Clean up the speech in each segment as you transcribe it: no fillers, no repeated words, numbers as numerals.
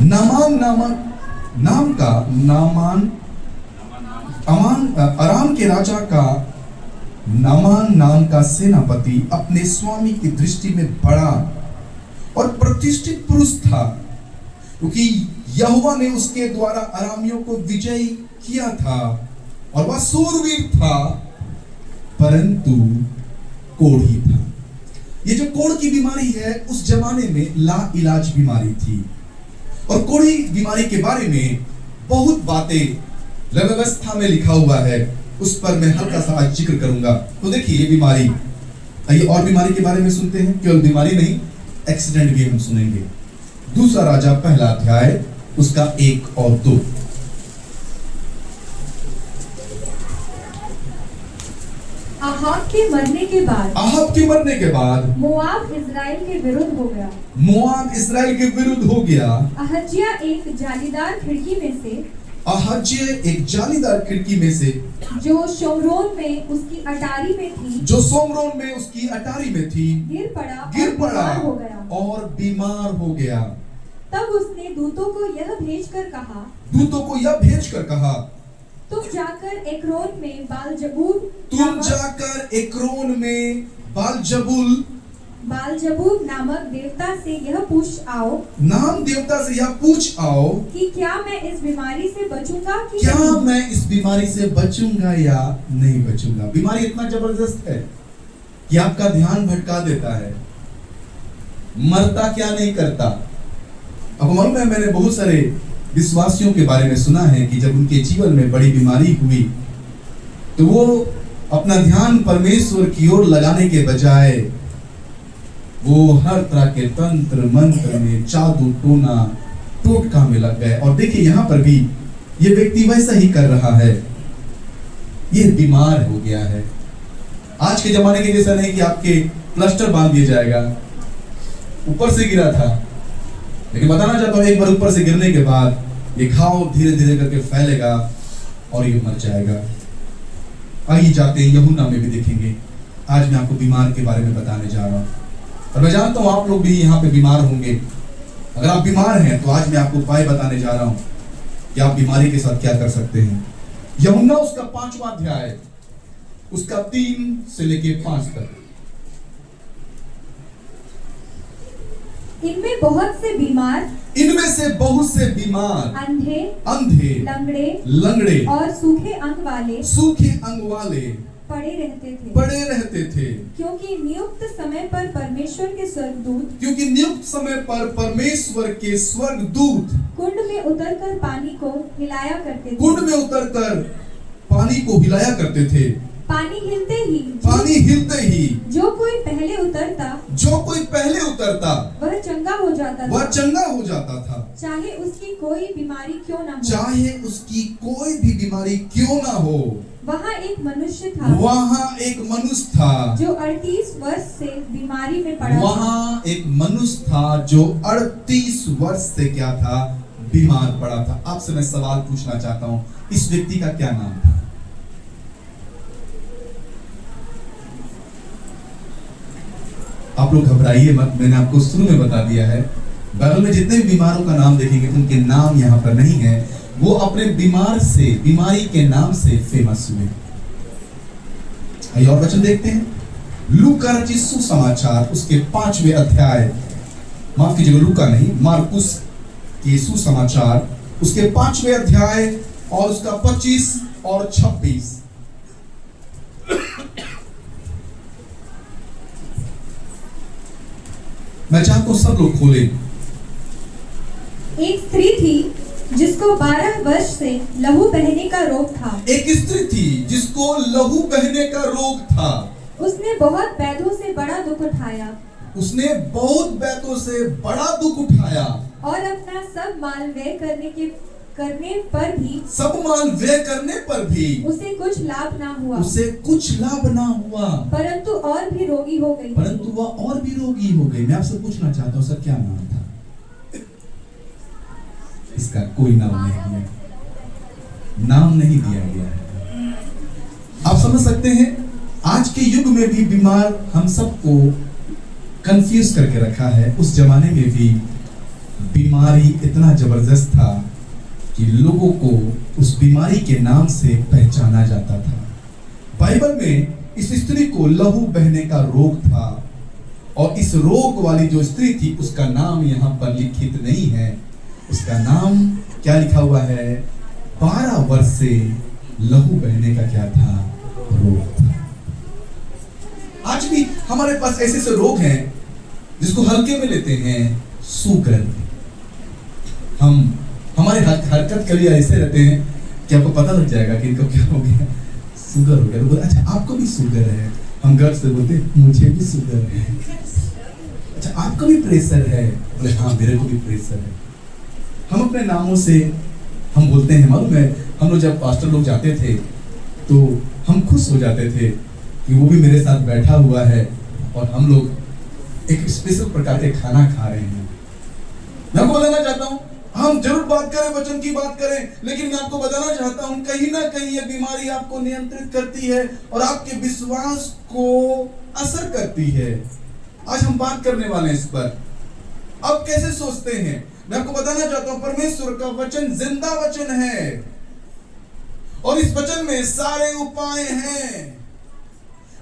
Naaman नाम का अराम के राजा का नामान नाम का सेनापति अपने स्वामी की दृष्टि में बड़ा और प्रतिष्ठित पुरुष था, क्योंकि यहोवा ने उसके द्वारा अरामियों को विजय किया था और वह सूरवीर था, परंतु कोढ़ी था। ये जो कोढ़ की बीमारी है उस जमाने में ला इलाज बीमारी थी, और कोढ़ी बीमारी के बारे में बहुत बातें व्यवस्था में लिखा हुआ है, उस पर मैं हल्का सा आज जिक्र करूंगा। तो देखिए ये बीमारी, आइए और बीमारी के बारे में सुनते हैं। केवल बीमारी नहीं, एक्सीडेंट भी हम सुनेंगे। दूसरा राजा पहला अध्याय उसका 1 और 2। अहाब के मरने के बाद मोआब इस्राएल के विरुद्ध हो गया। अहज्या एक जालीदार खिड़की में से जो शोमरोन में उसकी अटारी में थी गिर पड़ा और बीमार हो गया। तब उसने दूतों को यह भेज कर कहा, तुम जाकर एक्रोन में बालजबूल नामक देवता से यह पूछ आओ कि क्या मैं इस बीमारी से बचूंगा या नहीं बचूंगा। बीमारी इतना जबरदस्त है कि आपका ध्यान भटका देता है, मरता क्या नहीं करता। अब मालूम है, मैंने बहुत सारे विश्वासियों के बारे में सुना है कि जब उनके जीवन में बड़ी बीमारी हुई तो वो अपना ध्यान परमेश्वर की ओर लगाने के बजाय वो हर तरह के तंत्र मंत्र में, जादू टोना टोटका में लग गए। और देखिए यहाँ पर भी ये व्यक्ति वैसा ही कर रहा है, ये बीमार हो गया है। आज के जमाने के जैसा नहीं कि आपके प्लास्टर बांध दिया जाएगा, ऊपर से गिरा था। लेकिन बताना चाहता हूँ, एक बार ऊपर से गिरने के बाद ये घाव धीरे धीरे करके फैलेगा और ये मर जाएगा। आइए जाते हैं यूहन्ना में भी देखेंगे। आज मैं आपको बीमार के बारे में बताने जा रहा हूँ, और मैं जानता हूँ आप लोग भी यहाँ पे बीमार होंगे। अगर आप बीमार हैं तो आज मैं आपको उपाय बताने जा रहा हूँ कि आप बीमारी के साथ क्या कर सकते हैं। यूहन्ना उसका 5वां अध्याय उसका 3 से लेके 5 तक। इनमें से बहुत से बीमार अंधे लंगड़े और सूखे अंग वाले पड़े रहते थे, क्योंकि नियुक्त समय पर परमेश्वर के स्वर्गदूत कुंड में उतरकर पानी को हिलाया करते थे। पानी हिलते ही जो कोई पहले उतरता वह चंगा हो जाता था, चाहे उसकी कोई भी बीमारी क्यों ना हो। वहाँ एक मनुष्य था जो 38 वर्ष से बीमारी में पड़ा बीमार पड़ा था। आपसे मैं सवाल पूछना चाहता हूँ, इस व्यक्ति का क्या नाम था? आप लोग घबराइए मत, मैंने आपको शुरू में बता दिया है। बाइबल में जितने भी बीमारों का नाम देखेंगे उनके नाम यहाँ पर नहीं है, वो अपने बीमारी के नाम से फेमस हुए। आइए और वचन देखते हैं। लूका रचित सुसमाचार उसके 5वें अध्याय, माफ कीजिएगा लूका नहीं, मार्कुस की सुसमाचार उसके 5वें अध्याय और उसका 25 और 26। मैं चाहता हूं सब लोग खोलें। एक स्त्री थी जिसको 12 वर्ष से लहू बहने का रोग था। उसने बहुत बैदों से बड़ा दुख उठाया और अपना सब माल व्यय करने पर भी उसे कुछ लाभ ना हुआ, परंतु और भी रोगी हो गई। मैं आपसे पूछना चाहता हूँ, सर क्या नाम था इसका? कोई नाम नहीं दिया गया है। आप समझ सकते हैं, आज के युग में भी बीमार हम सबको कंफ्यूज करके रखा है। उस जमाने में भी बीमारी इतना जबरदस्त था कि लोगों को उस बीमारी के नाम से पहचाना जाता था। बाइबल में इस स्त्री को लहू बहने का रोग था और इस रोग वाली जो स्त्री थी उसका नाम यहाँ पर लिखित नहीं है। उसका नाम क्या लिखा हुआ है? 12 वर्ष से लहू बहने का क्या था? रोग था। आज भी हमारे पास ऐसे से रोग हैं जिसको हल्के में लेते हैं। शुगर, हम हमारे हरकत के लिए ऐसे रहते हैं कि आपको पता लग जाएगा कि इनको क्या हो गया, शुगर हो गया। तो बोले अच्छा आपको भी शुगर है। हम गर्व से बोलते मुझे भी शुगर है। अच्छा आपको भी प्रेशर है? बोले हाँ मेरे को भी प्रेशर है। हम अपने नामों से हम बोलते हैं। मालूम है हम लोग जब पास्टर लोग जाते थे तो हम खुश हो जाते थे कि वो भी मेरे साथ बैठा हुआ है और हम लोग एक स्पेशल प्रकार के खाना खा रहे हैं। मैं आपको बताना चाहता हूँ, हम जरूर बात करें, वचन की बात करें, लेकिन मैं आपको बताना चाहता हूँ कहीं ना कहीं ये बीमारी आपको नियंत्रित करती है और आपके विश्वास को असर करती है। आज हम बात करने वाले हैं इस पर। अब कैसे सोचते हैं, मैं आपको बताना चाहता हूँ परमेश्वर का वचन जिंदा वचन है और इस वचन में सारे उपाय हैं।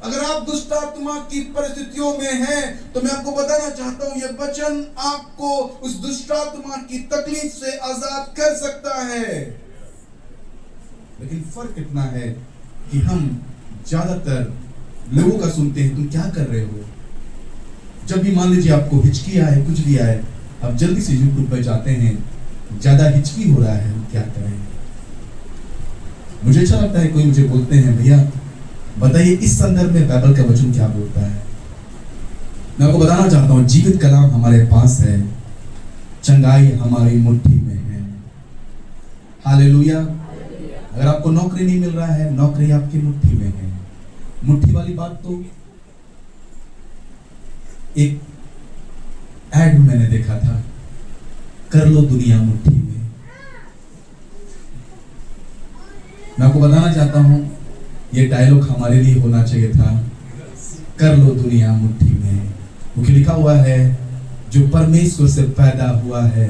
अगर आप दुष्ट आत्मा की परिस्थितियों में हैं तो मैं आपको बताना चाहता हूं यह वचन आपको उस दुष्ट आत्मा की तकलीफ से आजाद कर सकता है। लेकिन फर्क इतना है कि हम ज्यादातर लोगों का सुनते हैं तुम क्या कर रहे हो। जब भी मान लीजिए आपको हिचकी आए, कुछ भी आए, आप जल्दी से यूट्यूब पर जाते हैं, ज्यादा हिचकी हो रहा है, हम क्या करें। मुझे अच्छा लगता है कोई मुझे बोलते हैं भैया बताइए इस संदर्भ में बाइबल का वचन क्या बोलता है। मैं आपको बताना चाहता हूँ जीवित कलाम हमारे पास है, चंगाई हमारी मुट्ठी में है। हालेलुया। अगर आपको नौकरी नहीं मिल रहा है, नौकरी आपकी मुट्ठी में है। मुट्ठी वाली बात तो एक एड मैंने देखा था, कर लो दुनिया मुट्ठी में। मैं आपको बताना चाहता हूं ये डायलॉग हमारे लिए होना चाहिए था, कर लो दुनिया मुट्ठी में। क्योंकि लिखा हुआ है जो परमेश्वर से पैदा हुआ है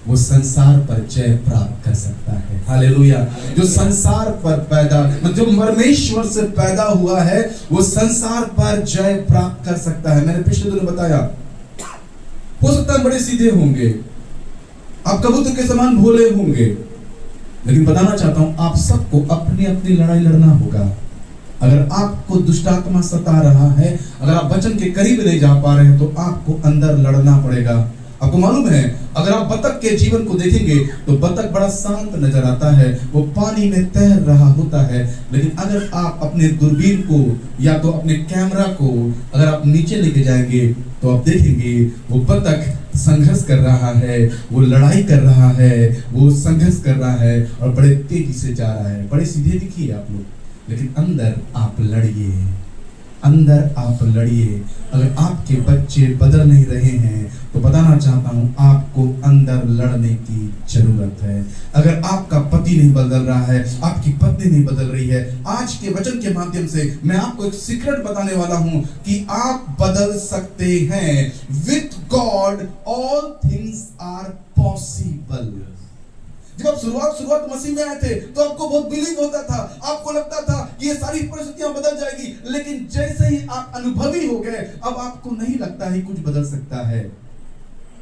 वो संसार पर जय प्राप्त कर सकता है। हालेलुया। जो संसार पर पैदा, जो परमेश्वर से पैदा हुआ है वो संसार पर जय प्राप्त कर सकता है। मैंने पिछले दिनों बताया, हो सकता है बड़े सीधे होंगे, आप कबूतर के समान भोले होंगे, लेकिन बताना चाहता हूं आप सबको अपनी अपनी लड़ाई लड़ना होगा। अगर आपको दुष्टात्मा सता रहा है, अगर आप वचन के करीब नहीं जा पा रहे हैं तो आपको अंदर लड़ना पड़ेगा। आपको मालूम है अगर आप बतख के जीवन को देखेंगे तो बतख बड़ा शांत नजर आता है, वो पानी में तैर रहा होता है, लेकिन अगर आप अपने दूरबीन को या तो अपने कैमरा को अगर आप नीचे लेके जाएंगे तो आप देखेंगे वो बतख संघर्ष कर रहा है, वो लड़ाई कर रहा है, वो संघर्ष कर रहा है और बड़े तेजी से जा रहा है। बड़े सीधे दिखिए आप लोग, लेकिन अंदर आप लड़िए, अंदर आप लड़िए। अगर आपके बच्चे बदल नहीं रहे हैं तो बताना चाहता हूं आपको अंदर लड़ने की जरूरत है। अगर आपका पति नहीं बदल रहा है, आपकी पत्नी नहीं बदल रही है, आज के वचन के माध्यम से मैं आपको एक सीक्रेट बताने वाला हूं कि आप बदल सकते हैं। With God all things are possible. जब आप शुरुआत मसीह में आए थे तो आपको बहुत बिलीव होता था, आपको लगता था कि ये सारी परिस्थितियां बदल जाएगी, लेकिन जैसे ही आप अनुभवी हो गए अब आपको नहीं लगता है कुछ बदल सकता है।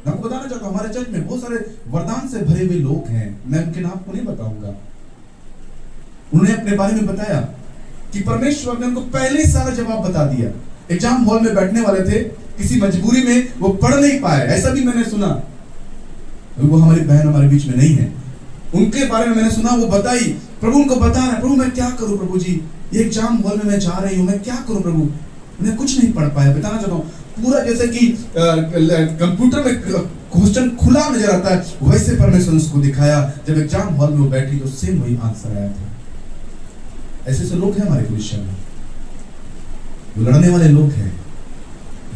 मैं आपको बताना चाहता हूं हमारे चर्च में बहुत सारे वरदान से भरे हुए लोग हैं, मैं उनके नाम को नहीं बताऊंगा। उन्होंने अपने बारे में बताया कि परमेश्वर ने उनको पहले ही सारा जवाब बता दिया। एग्जाम हॉल में बैठने वाले थे, किसी मजबूरी में वो पढ़ नहीं पाए, ऐसा भी मैंने सुना। वो हमारी बहन हमारे बीच में नहीं है, उनके बारे में मैंने सुना, वो बताई प्रभु उनको बता रहा है, प्रभु मैं क्या करूं प्रभु जी, ये एग्जाम हॉल में मैं जा रही हूं, मैं क्या करूं प्रभु, मैं कुछ नहीं पढ़ पाया। बताना चाहता हूं पूरा जैसे कि कंप्यूटर में क्वेश्चन खुला नजर आता है वैसे परमेश्वर ने उसको दिखाया। जब एग्जाम हॉल में वो बैठी तो सेम वही आंसर आया था। ऐसे लोग हैं हमारे क्रिश्चियन में, वो लड़ने वाले लोग हैं,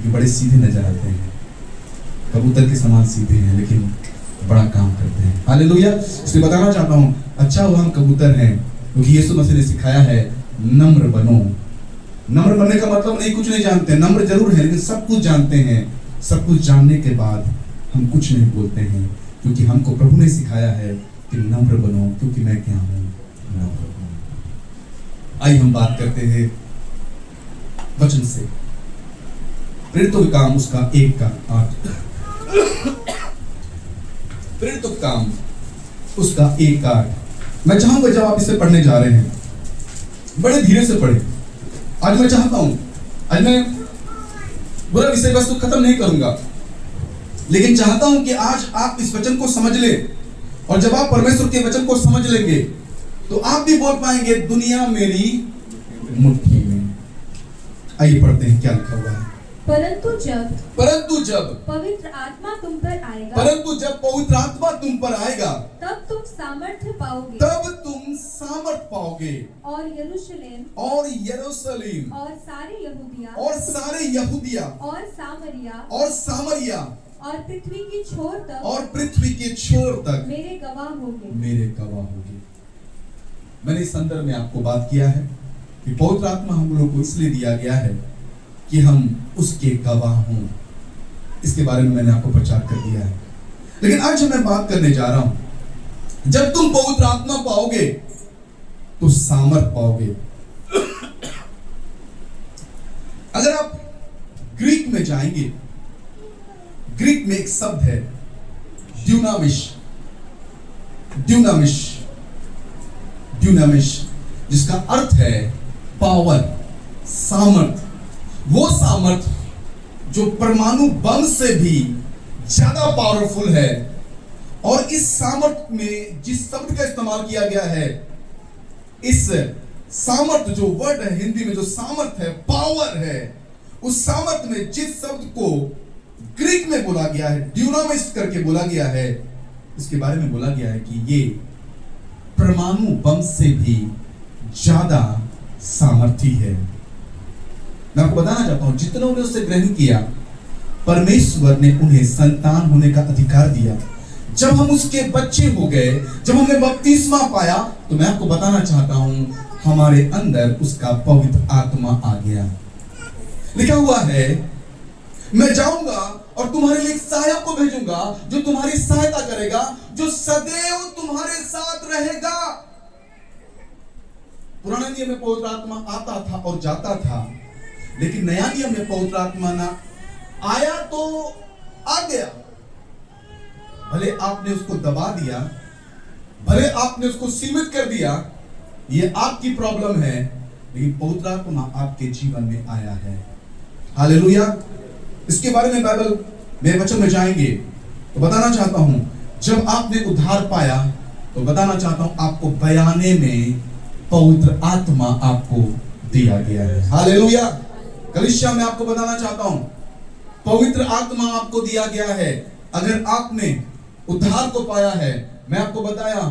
ये बड़े सीधे नजर आते हैं, कबूतर के समान सीधे हैं लेकिन बड़ा काम करते हैं। हालेलुया। इसलिए बताना चाहता हूं अच्छा हुआ हम कबूतर हैं, क्योंकि यीशु मसीह ने सिखाया है नम्र बनो। नम्र बनने का मतलब नहीं कुछ नहीं जानते, नम्र जरूर है लेकिन सब कुछ जानते हैं। सब कुछ जानने के बाद हम कुछ नहीं बोलते हैं, क्योंकि हमको प्रभु ने सिखाया है कि नम्र बनो, क्योंकि मैं क्या हूं, नम्र हूं। आइए हम बात करते हैं वचन से। प्रेरितों के काम उसका 1:8। प्रेरितों के काम उसका 1:8। मैं चाहूंगा जब आप इसे पढ़ने जा रहे हैं, बड़े धीरे से पढ़े। आज मैं चाहता हूं, आज मैं पूरा विषय वस्तु खत्म नहीं करूंगा, लेकिन चाहता हूं कि आज आप इस वचन को समझ ले, और जब आप परमेश्वर के वचन को समझ लेंगे तो आप भी बोल पाएंगे, दुनिया मेरी मुट्ठी में। आइए पढ़ते हैं क्या लिखा हुआ है। परंतु जब पवित्र आत्मा तुम पर आएगा, तब तुम सामर्थ्य पाओगे, और यरूशलेम और सारे यहूदिया और सामरिया और पृथ्वी की छोर तक मेरे गवाह होगे। मैंने इस संदर्भ में आपको बात किया है कि पवित्र आत्मा हम लोग को इसलिए दिया गया है कि हम उसके गवाह हों। इसके बारे में मैंने आपको प्रचार कर दिया है, लेकिन आज मैं बात करने जा रहा हूं, जब तुम पवित्र आत्मा पाओगे तो सामर्थ पाओगे। अगर आप ग्रीक में जाएंगे, ग्रीक में एक शब्द है ड्यूनामिश, जिसका अर्थ है पावर, सामर्थ। वो सामर्थ जो परमाणु बम से भी ज्यादा पावरफुल है। और इस सामर्थ में जिस शब्द का इस्तेमाल किया गया है, इस सामर्थ जो वर्ड है हिंदी में, जो सामर्थ है, पावर है, उस सामर्थ में जिस शब्द को ग्रीक में बोला गया है, ड्यूनामिस करके बोला गया है, इसके बारे में बोला गया है कि ये परमाणु बम से भी ज्यादा सामर्थी है। मैं आपको बताना चाहता हूं, जितनों ने उससे ग्रहण किया, परमेश्वर ने उन्हें संतान होने का अधिकार दिया। जब हम उसके बच्चे हो गए, जब हमने बपतिस्मा पाया, तो मैं आपको बताना चाहता हूं, हमारे अंदर उसका पवित्र आत्मा आ गया। लिखा हुआ है, मैं जाऊंगा और तुम्हारे लिए एक सहायक को भेजूंगा, जो तुम्हारी सहायता करेगा, जो सदैव तुम्हारे साथ रहेगा। पुराने नियम में पवित्र आत्मा आता था और जाता था, लेकिन नया नियम में पवित्र आत्मा ना आया तो आ गया। भले आपने उसको दबा दिया, भले आपने उसको सीमित कर दिया, ये आपकी प्रॉब्लम है, लेकिन पवित्र आत्मा आपके जीवन में आया है। हालेलुया। इसके बारे में बाइबल में वचन में जाएंगे तो बताना चाहता हूं, जब आपने उद्धार पाया तो बताना चाहता हूं, आपको बयाने में पवित्र आत्मा आपको दिया गया है। हालेलुया। कलीसिया में आपको बताना चाहता हूं, पवित्र आत्मा आपको दिया गया है। अगर आपने उद्धार को पाया है, मैं आपको बताया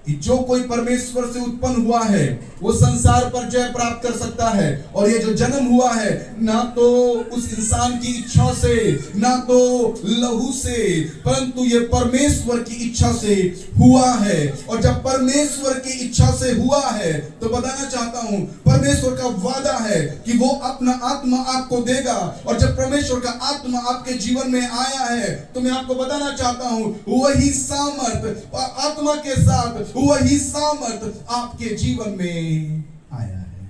कि जो कोई परमेश्वर से उत्पन्न हुआ है वो संसार पर जय प्राप्त कर सकता है। और ये जो जन्म हुआ है, ना तो उस इंसान की इच्छा से, ना तो लहू से, परंतु ये परमेश्वर की इच्छा से हुआ है। और जब परमेश्वर की इच्छा से हुआ है तो बताना चाहता हूं, परमेश्वर का वादा है कि वो अपना आत्मा आपको देगा। और जब परमेश्वर का आत्मा आपके जीवन में आया है तो मैं आपको बताना चाहता हूं, वही सामर्थ आत्मा के साथ, वही सामर्थ आपके जीवन में आया है।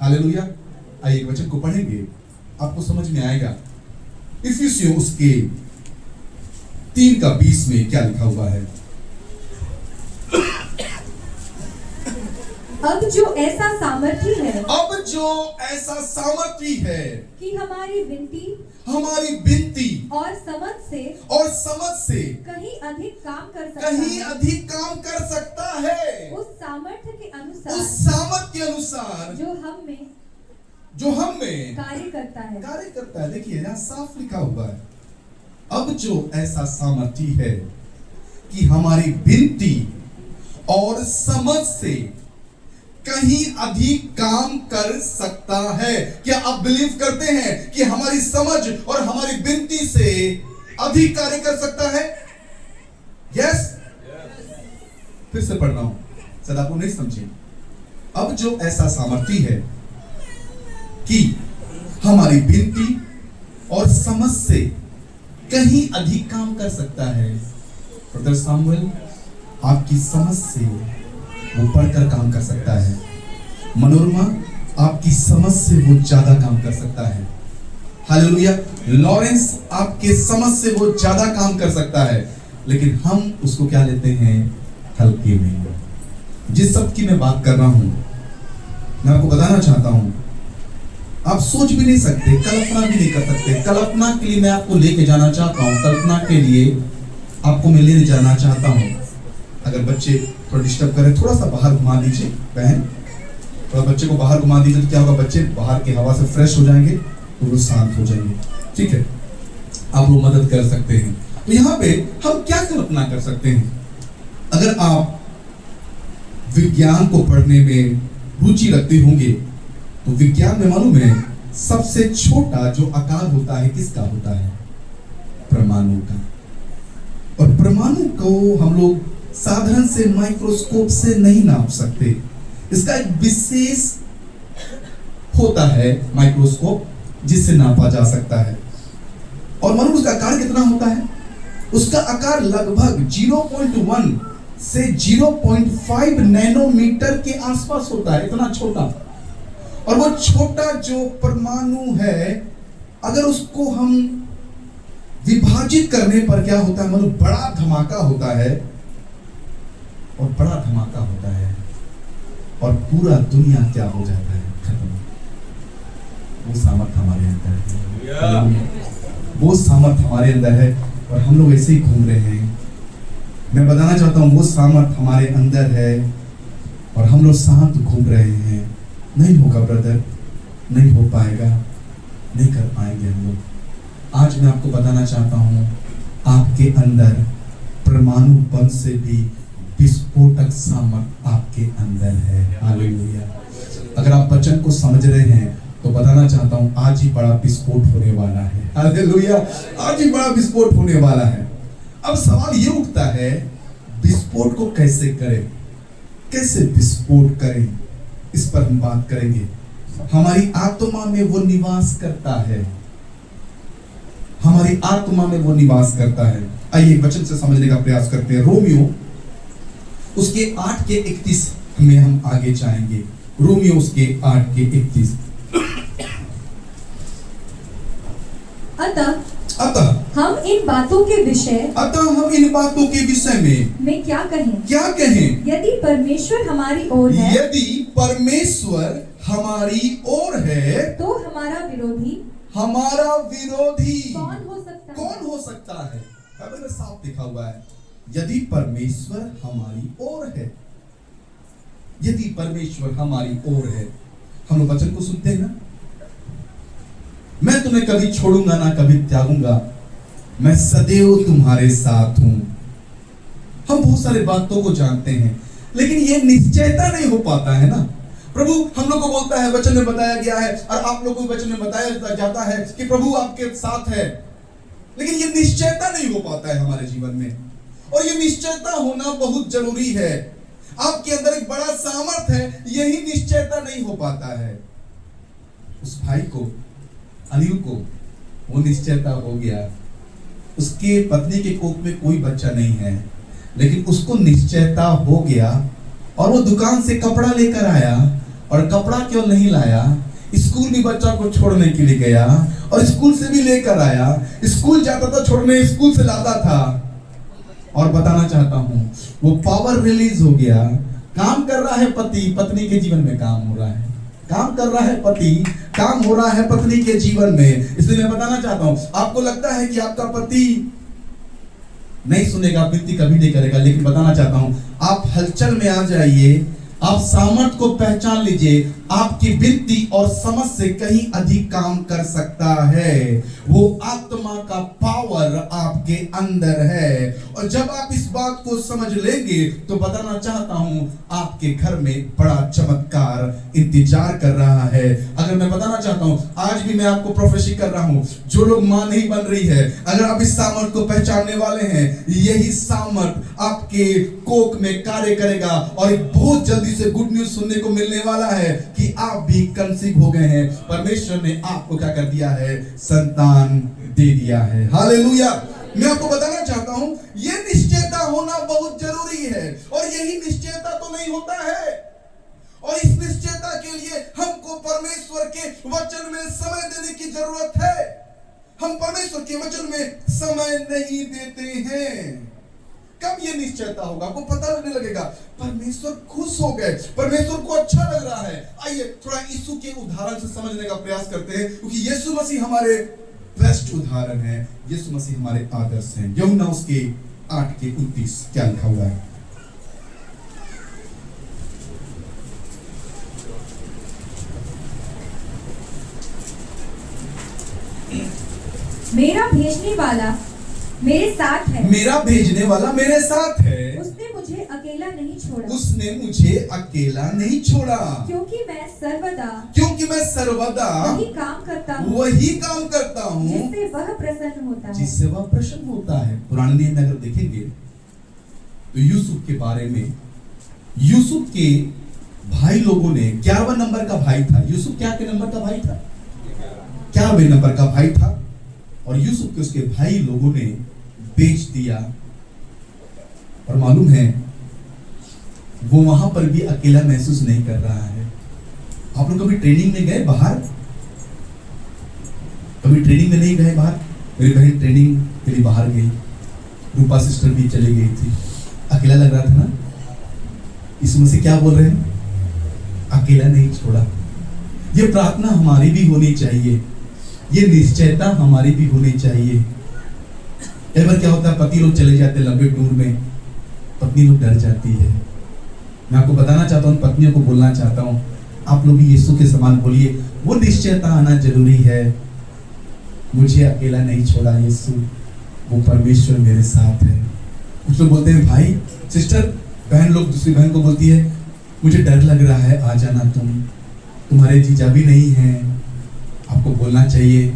हालेलुया। आइए वचन को पढ़ेंगे, आपको समझ में आएगा। इफिसियों उसके 3:20 में क्या लिखा हुआ है। अब जो ऐसा सामर्थी है कि हमारी विनती और समझ से कहीं अधिक काम कर सकता है, उस सामर्थ्य के अनुसार जो हम में कार्य करता है। देखिए यहां साफ लिखा हुआ है, अब जो ऐसा सामर्थी है कि हमारी विनती और समझ से कहीं अधिक काम कर सकता है। क्या आप बिलीव करते हैं कि हमारी समझ और हमारी विनती से अधिक कार्य कर सकता है? यस। फिर से पढ़ रहा हूं, शायद आपको नहीं समझे। अब जो ऐसा सामर्थी है कि हमारी विनती और समझ से कहीं अधिक काम कर सकता है। ब्रदर सामुएल, आपकी समझ से वो बढ़कर काम कर सकता है। मनोरमा, आपकी समझ से वो ज्यादा काम कर सकता है। हालेलुया। लॉरेंस, आपके समझ से वो ज्यादा काम कर सकता है, लेकिन हम उसको क्या लेते हैं? हल्के में। जिस सब की मैं बात कर रहा हूं, मैं आपको बताना चाहता हूं, आप सोच भी नहीं सकते, कल्पना भी नहीं कर सकते। कल्पना के लिए मैं आपको लेके जाना चाहता हूं, कल्पना के लिए आपको मैं लेने जाना चाहता हूं। अगर बच्चे थोड़ा डिस्टर्ब करें, थोड़ा सा बाहर घुमा दीजिए बहन, थोड़ा बच्चे को बाहर घुमा दीजिए, तो क्या होगा, बच्चे बाहर की हवा से फ्रेश हो जाएंगे, तो वो शांत हो जाएंगे। ठीक है, आप लोग मदद कर सकते हैं। तो यहाँ पे हम क्या कल्पना कर सकते हैं? अगर आप विज्ञान को पढ़ने में रुचि रखते होंगे, तो विज्ञान में मालूम है सबसे छोटा जो आकार होता है किसका होता है? परमाणु का। और परमाणु को हम लोग साधारण से माइक्रोस्कोप से नहीं नाप सकते। इसका एक विशेष होता है माइक्रोस्कोप जिससे नापा जा सकता है। और मालूम उसका आकार कितना होता है? उसका आकार लगभग 0.1 से 0.5 नैनोमीटर के आसपास होता है, इतना छोटा। और वो छोटा जो परमाणु है, अगर उसको हम विभाजित करने पर क्या होता है? मतलब बड़ा धमाका होता है, और बड़ा धमाका होता है, और पूरा दुनिया क्या हो जाता है? खत्म। वो सामर्थ्य हमारे अंदर है, वो सामर्थ्य हमारे अंदर है, और हम लोग ऐसे ही घूम रहे हैं। मैं बताना चाहता हूँ, वो सामर्थ्य हमारे अंदर है, और हम लोग शांत घूम रहे हैं। नहीं होगा ब्रदर, नहीं हो पाएगा, नहीं कर पाएंगे हम लोग। आज मैं आपको बताना चाहता हूँ, आपके अंदर परमाणु बम से भी विस्फोटक सामर्थ्य आपके अंदर है। हालेलुया। अगर आप वचन को समझ रहे हैं, तो बताना चाहता हूँ, आज ही बड़ा विस्फोट होने वाला है। हालेलुया, आज ही बड़ा विस्फोट होने वाला है। अब सवाल ये उठता है, विस्फोट को कैसे करें? कैसे विस्फोट करें? इस पर हम बात करेंगे। हमारी आत्मा में वो निवास करता है, हमारी आत्मा में वो निवास करता है। आइए वचन से समझने का प्रयास करते हैं। रोमियो उसके 8 के 31 में हम आगे जाएंगे। रोमियो उसके 8 के 31। अतः हम इन बातों के विषय में क्या कहें? यदि परमेश्वर हमारी ओर है, तो हमारा विरोधी कौन हो सकता है? बाइबल में साफ लिखा हुआ है, यदि परमेश्वर हमारी ओर है, यदि परमेश्वर हमारी ओर है। हम लोग वचन को सुनते हैं ना, मैं तुम्हें कभी छोड़ूंगा ना कभी त्यागूंगा, मैं सदैव तुम्हारे साथ हूं। हम बहुत सारे बातों को जानते हैं, लेकिन ये निश्चयता नहीं हो पाता है ना। प्रभु हम लोग को बोलता है, वचन में बताया गया है, और आप लोगों को वचन में बताया जाता है कि प्रभु आपके साथ है, लेकिन ये निश्चयता नहीं हो पाता है हमारे जीवन में। और ये निश्चयता होना बहुत जरूरी है। आपके अंदर एक बड़ा सामर्थ है, यही निश्चयता नहीं हो पाता है। उस भाई को, अनिल को, वो निश्चयता हो गया। उसके पत्नी के कोख में कोई बच्चा नहीं है, लेकिन उसको निश्चयता हो गया, और वो दुकान से कपड़ा लेकर आया। और कपड़ा क्यों नहीं लाया? स्कूल भी बच्चा को छोड़ने के लिए गया, और स्कूल से भी लेकर आया। स्कूल जाता था छोड़ने, स्कूल से लाता था। और बताना चाहता हूं, वो पावर रिलीज हो गया। काम कर रहा है पति, पत्नी के जीवन में काम हो रहा है। काम कर रहा है पति, काम हो रहा है पत्नी के जीवन में। इसलिए मैं बताना चाहता हूं, आपको लगता है कि आपका पति नहीं सुनेगा, विनती कभी नहीं करेगा, लेकिन बताना चाहता हूं, आप हलचल में आ जाइए, आप सामर्थ को पहचान लीजिए। आपकी विनती और समझ से कहीं अधिक काम कर सकता है। वो आत्मा का पावर आपके अंदर है, और जब आप इस बात को समझ लेंगे, तो बताना चाहता हूं, आपके घर में बड़ा चमत्कार इंतजार कर रहा है। अगर मैं बताना चाहता हूं, आज भी मैं आपको प्रोफेसी कर रहा हूं, जो लोग मां नहीं बन रही है, अगर आप इस सामर्थ को पहचानने वाले हैं, यही सामर्थ आपके कोख में कार्य करेगा। और एक बहुत जल्दी से गुड न्यूज सुनने को मिलने वाला है कि आप भी कंसीव हो गए हैं। परमेश्वर ने आपको क्या कर दिया है? संतान दे दिया है। हालेलुया। मैं आपको बताना चाहता हूं, यह निश्चयता होना बहुत जरूरी है, और यही निश्चयता तो नहीं होता है। और इस निश्चयता के लिए हमको परमेश्वर के वचन में समय देने की जरूरत है। हम परमेश्वर के वचन में समय नहीं देते हैं। कब ये निश्चयता होगा? आपको पता लगने लगेगा परमेश्वर खुश हो गए, परमेश्वर को अच्छा लग रहा है। आइए थोड़ा यीशु के उदाहरण से समझने का प्रयास करते हैं, क्योंकि यीशु मसीह हमारे बेस्ट उदाहरण है, यीशु मसीह हमारे आदर्श हैं। यूहन्ना उसके 8:29 क्या लिखा हुआ है? मेरा भेजने वाला मेरे साथ है। मेरा भेजने वाला मेरे साथ है। उसने मुझे अकेला नहीं छोड़ा। उसने मुझे अकेला नहीं छोड़ा, क्योंकि मैं सर्वदा वही काम करता हूँ जिससे वह प्रसन्न होता है। पुराने नियम में अगर देखेंगे तो यूसुफ के बारे में, यूसुफ के भाई लोगों ने 11वें नंबर का भाई था। यूसुफ क्या के नंबर का भाई था? 11वें नंबर का भाई था, और यूसुफ के उसके भाई लोगों ने बेच दिया। और मालूम है वो वहां पर भी अकेला महसूस नहीं कर रहा है। आप लोग कभी ट्रेनिंग में गए बाहर? कभी ट्रेनिंग में नहीं गए बाहर? मेरी बहन ट्रेनिंग के लिए बाहर गई, रूपा सिस्टर भी चली गई थी। अकेला लग रहा था ना? यीशु मसीह क्या बोल रहे हैं? अकेला नहीं छोड़ा। ये प्रार्थना हमारी भी होनी चाहिए, ये निश्चयता हमारी भी होनी चाहिए। कई बार क्या होता है, पति लोग चले जाते लंबे टूर में, पत्नी लोग डर जाती है। मैं आपको बताना चाहता हूँ, पत्नियों को बोलना चाहता हूँ, आप लोग भी यीशु के समान बोलिए, वो निश्चयता आना जरूरी है। मुझे अकेला नहीं छोड़ा यीशु, वो परमेश्वर मेरे साथ है। कुछ लोग बोलते हैं भाई सिस्टर, बहन लोग दूसरी बहन को बोलती है मुझे डर लग रहा है, आ जाना तुम्हारे जीजा भी नहीं है। आपको बोलना चाहिए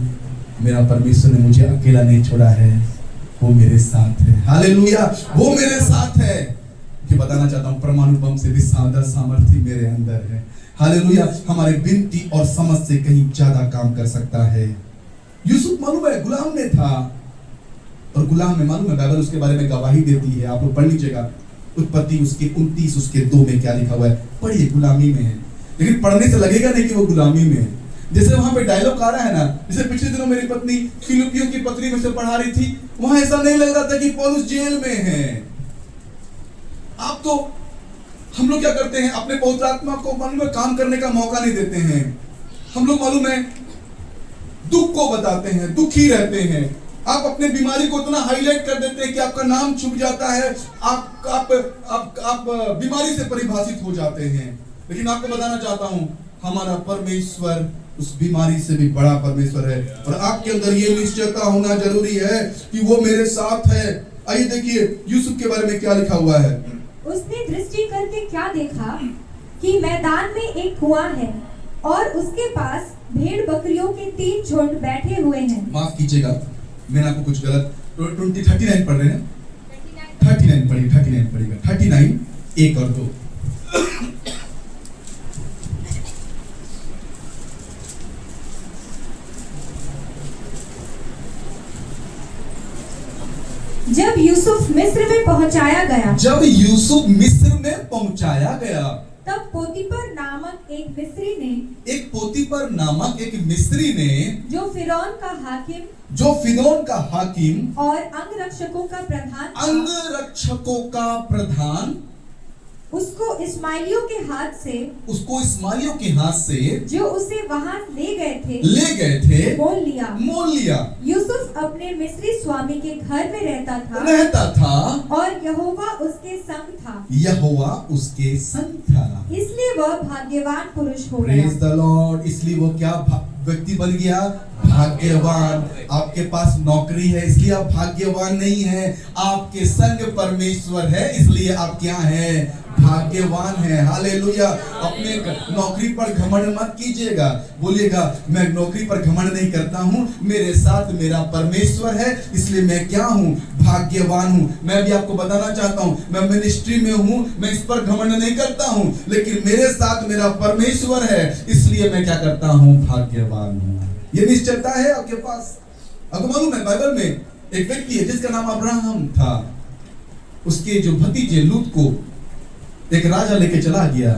मेरा परमेश्वर ने मुझे अकेला नहीं छोड़ा है, वो मेरे साथ है। हालेलुया, वो मेरे साथ है। कि बताना चाहता हूँ परमाणु बम से भी ज्यादा सामर्थ्य मेरे अंदर है। हालेलुया, हमारे विनती और समझ से कहीं ज्यादा काम कर सकता है। यूसुफ मालूम है गुलाम में था, और गुलाम में मालूम है बाइबल उसके बारे में गवाही देती है। आप लोग पढ़ लीजिएगा उत्पत्ति उसके 29 उसके 2 में क्या लिखा हुआ है। पढ़िए, गुलामी में है, लेकिन पढ़ने से लगेगा नहीं कि वो गुलामी में है। जैसे वहां पे डायलॉग आ रहा है ना, जैसे पिछले दिनों मेरी पत्नी फिलिपियों की पत्री में से पढ़ा रही थी, वहां ऐसा नहीं लग रहा था कि पौलुस जेल में है। आप तो हम लोग क्या करते हैं, अपने पवित्र आत्मा को मालूम है काम करने का मौका नहीं देते हैं। हम लोग मालूम है दुख को बताते हैं, दुखी रहते हैं। आप अपने बीमारी को इतना हाईलाइट कर देते हैं कि आपका नाम छुप जाता है, आप बीमारी से परिभाषित हो जाते हैं। लेकिन आपको बताना चाहता हूं हमारा परमेश्वर उस बीमारी से भी बड़ा परमेश्वर है, और आपके अंदर ये निश्चयता होना जरूरी है कि वो मेरे साथ है। आइए देखिए यूसुफ के बारे में क्या लिखा हुआ है। उसने दृष्टि करके क्या देखा कि मैदान में एक कुआं है, और उसके पास भेड़ बकरियों के 3 झुंड बैठे हुए हैं। माफ कीजिएगा, मैंने आपको कुछ गलत 39 पढ़ रहे हैं। 39 पढ़िए, 39 पढ़िएगा। 39 1 और 2। जब यूसुफ मिस्र में पहुंचाया गया, तब पोतीपर नामक एक मिस्री ने जो फिरौन का हाकिम और अंगरक्षकों का प्रधान उसको इस्माइलियों के हाथ से जो उसे वहां ले गए थे मोल लिया। यूसुफ अपने मिस्री स्वामी के घर में रहता था और यहोवा उसके संग था। इसलिए वह भाग्यवान पुरुष हो गया। Praise the Lord. इसलिए वो क्या व्यक्ति बन गया? भाग्यवान। आपके पास नौकरी है इसलिए आप भाग्यवान नहीं है, आपके संग परमेश्वर है इसलिए आप क्या हैं? भाग्यवान है। हालेलुया। अपने नौकरी पर घमंड मत कीजिएगा, बोलिएगा मैं नौकरी पर घमंड नहीं करता हूँ, मेरे साथ मेरा परमेश्वर है इसलिए मैं क्या हूँ? भाग्यवान हूँ। मैं भी आपको बताना चाहता हूँ, मैं मिनिस्ट्री में हूँ, मैं इस पर घमंड नहीं करता हूँ, लेकिन मेरे साथ मेरा परमेश्वर है इसलिए मैं क्या करता हूँ? भाग्यवान हूँ। ये निश्चयता है आपके पास। आपको मालूम है बाइबल में एक व्यक्ति है जिसका नाम अब्राहम था, उसके जो भतीजे लूत को एक राजा लेके चला गया।